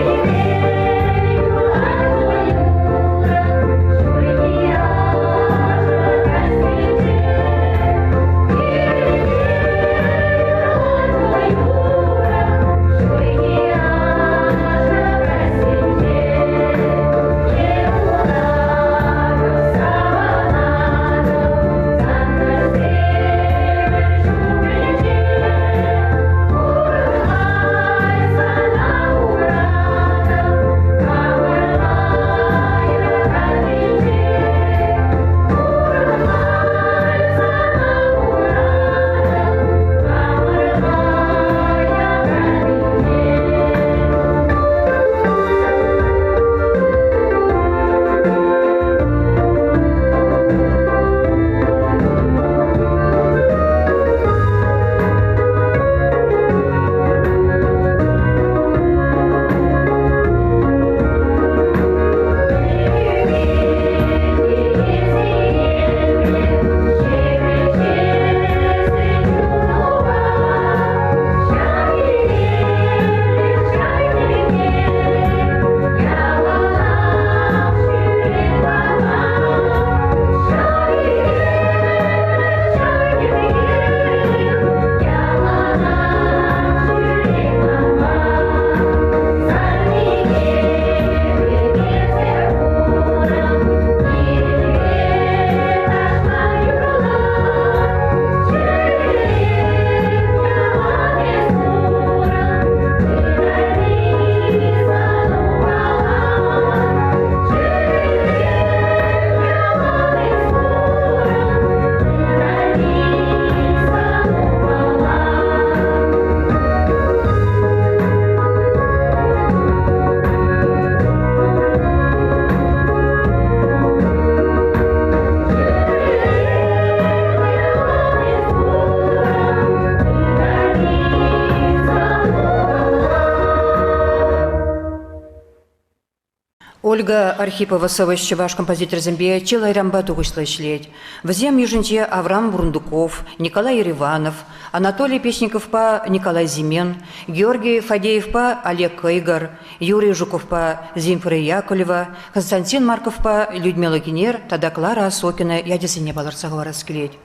Ольга Архипова совыщи ваш композитор зембе чила ирамба тугышлы ишлеть. Взем южинче Авраам Бурундуков, Николай Ериванов, Анатолий Песниковпа Николай Зимен, Георгий Фадеевпа Олег Кайгар, Юрий Жуковпа Земфира Яковлева, Константин Марковпа Людмила Генер, тада Клара Осокина ядесене баларсагова расклеть.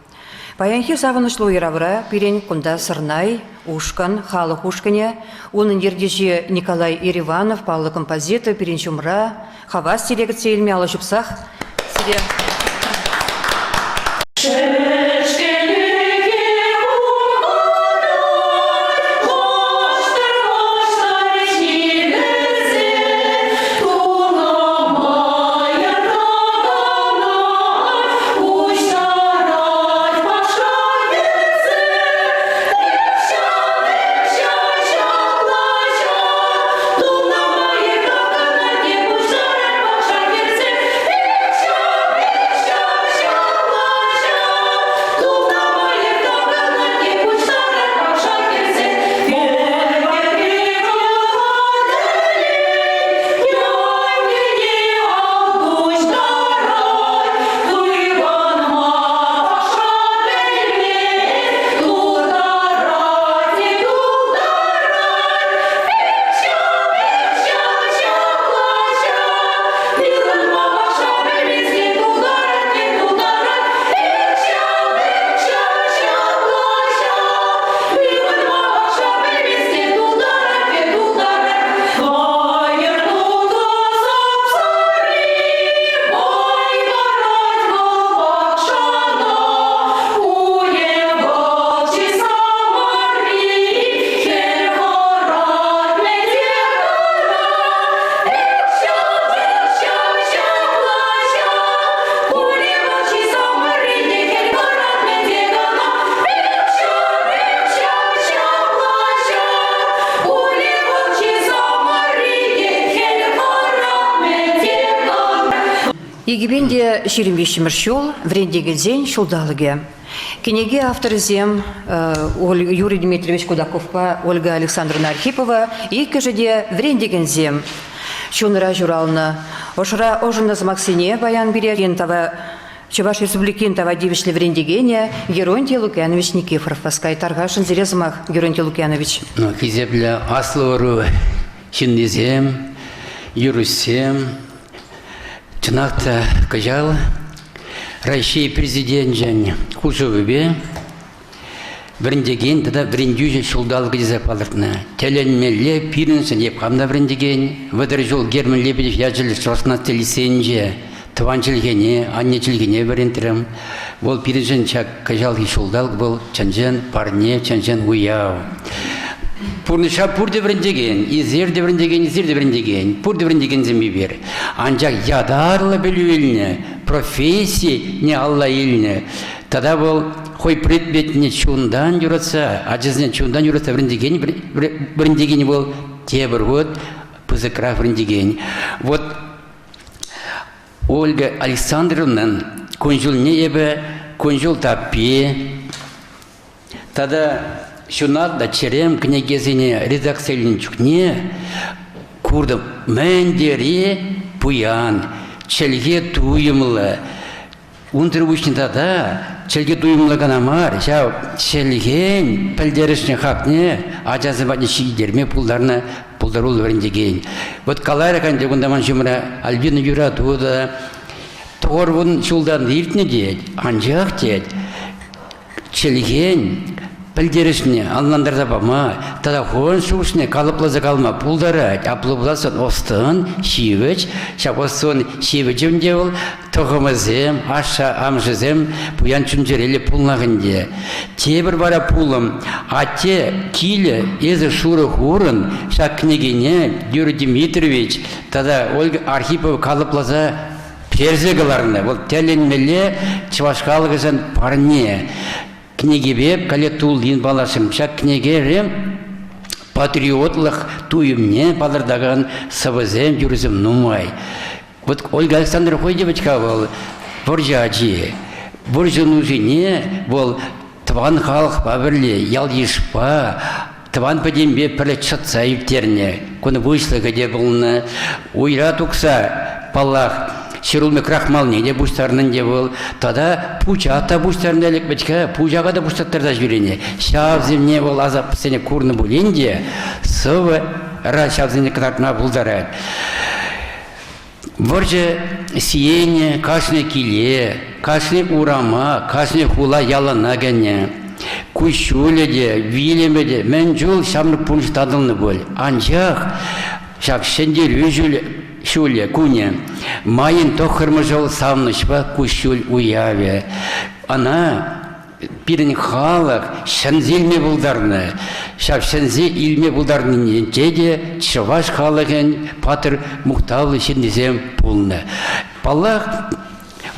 Паянхи савынышлы иравра пирен кунда сырнай, ушкан, халық ушкане, оның ердежі Николай Ериванов, палы композитор, пирен чумра, хавас телегі цельме алы жүпсақ. Сиде. Егебенде шерембещемір шол, врендеген зен шолдалыге. Кенеге авторы зем Юрий Дмитриевич Кудаковпа, Ольга Александровна Архипова и кежеде врендеген зем. Шунра журална. Ошра ожына замаксине баян берет ентава Чуваш Республикин тава дивишле врендегене Геронтий Лукьянович Никифоров. Паскай таргашын зерезамах Геронтий Лукьянович. Кизебля аслору чиннезем, юрусем, чынакта кажал, Россия президент жан хужубе, врендеген тада врендюже шулдал где палыртна. Теленмеле пиренсен еп хамда врендеген, выдыр жол Герман Лебедев яжыл 16 лицензия, тванчылгене, аннечылгене врентерем. Бол пиренсен чак кажал шулдал был чанжен парне, чанжен уяу. Пурныша пурды врендеген, изерде врендеген, изерде врендеген, пурды врендеген зембибер. Анжак ядарлы білуеліне, профессии не алла иліне. Тада бол хой предметіне чундан юратса, ажызне чундан юратса врендеген бол тебір вот, пызыкра врендеген. Вот Ольга Александровна конжул не ебе, конжул тапе. Тада шунат да черем княгезине редакциялин чукне курдым мәндере пуян челге туйымлы унтрыбучны да челге туйымлы канамар жау челген пілдерішне хакне ажазыбатны шигдерме пулдарны пулдарул врендеген вот калайра канде гундаман жумра Альбина Юратуда торвун шулдан иртне дед анжак дед челген пілдерішіне, алландарда бама, тада хон шушне калыплазы калма пулдары, аплыпласын остын, шивыч, шапосын шивычым деуыл, тоғымызым, аша амжызым, пуян чунжерелі пулнағынде. Тебір бара пулым, ате килі, езі шуры хурын, шак княгине Юрий Дмитриевич, тада Ольга Архипова калыплазы перзегаларны, вот теленмеле чывашқалығызын парне. Княгебе калетул дин балашым, шак княгерем патриотлық туйымне балырдаған савызем юрызым нумай. Вот Ольга Александровна хой девочка был боржаджи, боржанужине был тван халық бабірле, ял ешпа, тван падембе пілі чатса евтерне, күні вышлы где болны, уйра тұқса, паллах Сирулме крахмал неде буштарнын де был, тогда пуча та буштарнын элек бечка, пучага да буштаттарда жюрене. Шавземне был азап сене курны буленде, сывы ра шавземне кратна булдарат. Борже сиене, кашне киле, кашне урама, кашне хула ялана гене. Кущуледе, вилемеде, мен жол шамрык пунш тадылны бол. Анчах, шак шендер үжүле, шуле, куне. Майын тохырмы жол савнышпа кущул уяве. Ана пирин халық шынзелме булдарны. Шак шынзе илме булдарны теде чываш халығын патыр мұқталы шендезем пулны. Паллах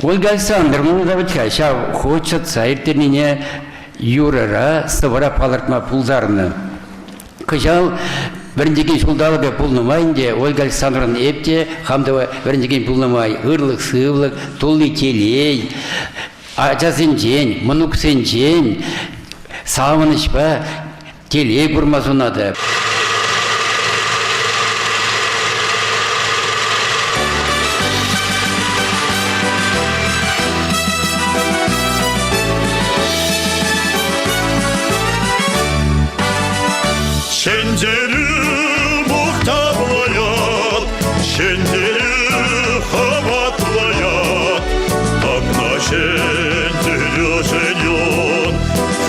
Ольга Александровна да бітка, шак хочется иртернине юрара сывыра палыртма пулдарны. Кыжал біріндеген жолдалы бе пулнымайынде Ольга Александровна епте, хамдыва біріндеген пулнымай, ырлық, сывлық, толы телей, ажасын жен, мұнуксын жен, савыныш ба, телей бұрмазунады. Şenderi muhtablayat, şenderi havatlayat, Akna şenderi jenyon,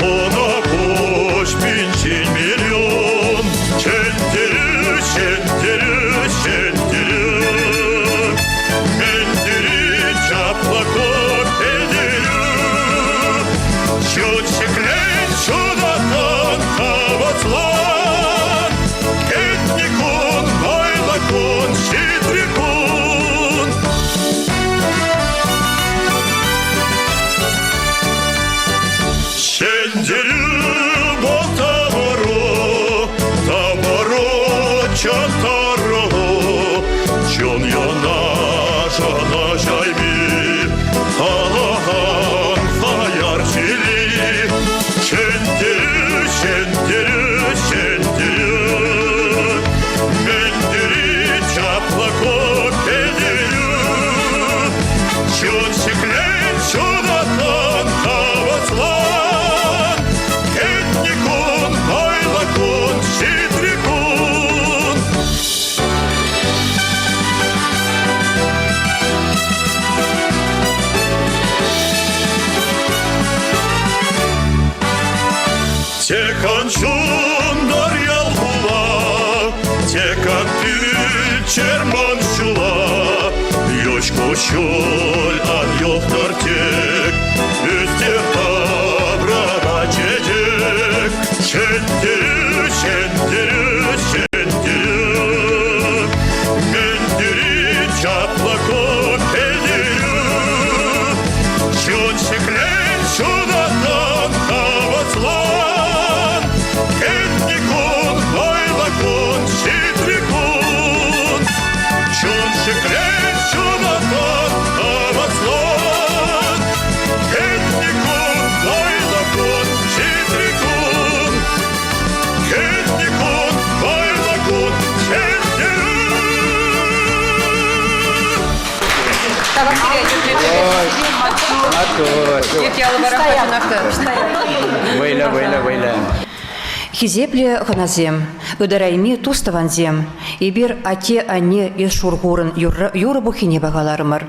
ona koş binçin milyon. Şenderi, şenderi, şenderi, mendiri çaplak ederi, şut şeklen şudatan havatlar. Tekan şundar yal bula, tekan tül çerman şula, yoşko şul an yoktur tek, üstte tabrana çecek. Şendiri, şendiri, şendiri, mendiri çaplak o pediri, şun şeklen şudatan kavatlar. Вейля. Хизепле ханазем, ыдарайми туставанзем, ибир ате ане ес шургурын юры бухине бағаларымыр.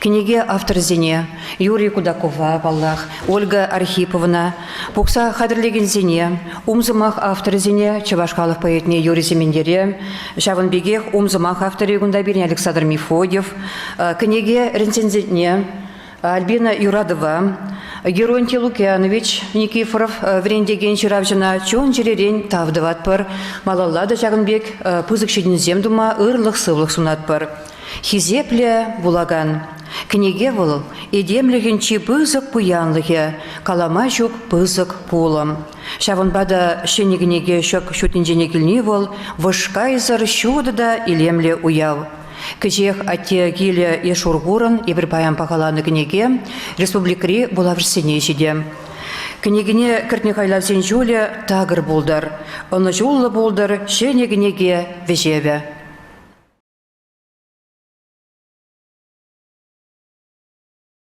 Книге авторзене, Юрий Кудакова, Паллах, Ольга Архиповна, Пукса Хадрлегензене, умзымах авторзене, Чевашкалов поэтне Юрий Семендере, Шаванбегех, умзымах авторе Гундабирин Александр Мефодьев, книге рецензентне, Альбина Юрадова, Геронтий Лукьянович Никифоров врендеген чыравжына чон жеререн тавдыватпыр, малаллады Жагынбек пызык шедінзем дума ырлық сывлық сунатпыр. Хизепле булаган. Книге был едемлігінші пызык пуянлығы, калама жүк пызык пулым. Шавынбада шенегінеге шөк шутінжене келіне бол, вышкайзыр шуды да илемле уяв. Кежех атте гиле ешургурын ебір баян пағаланы книге республикри булавырсене жеде. Книгине кіртнекайлавсен жуле тағыр болдар. Оны жулы болдар шенегінеге вежеве.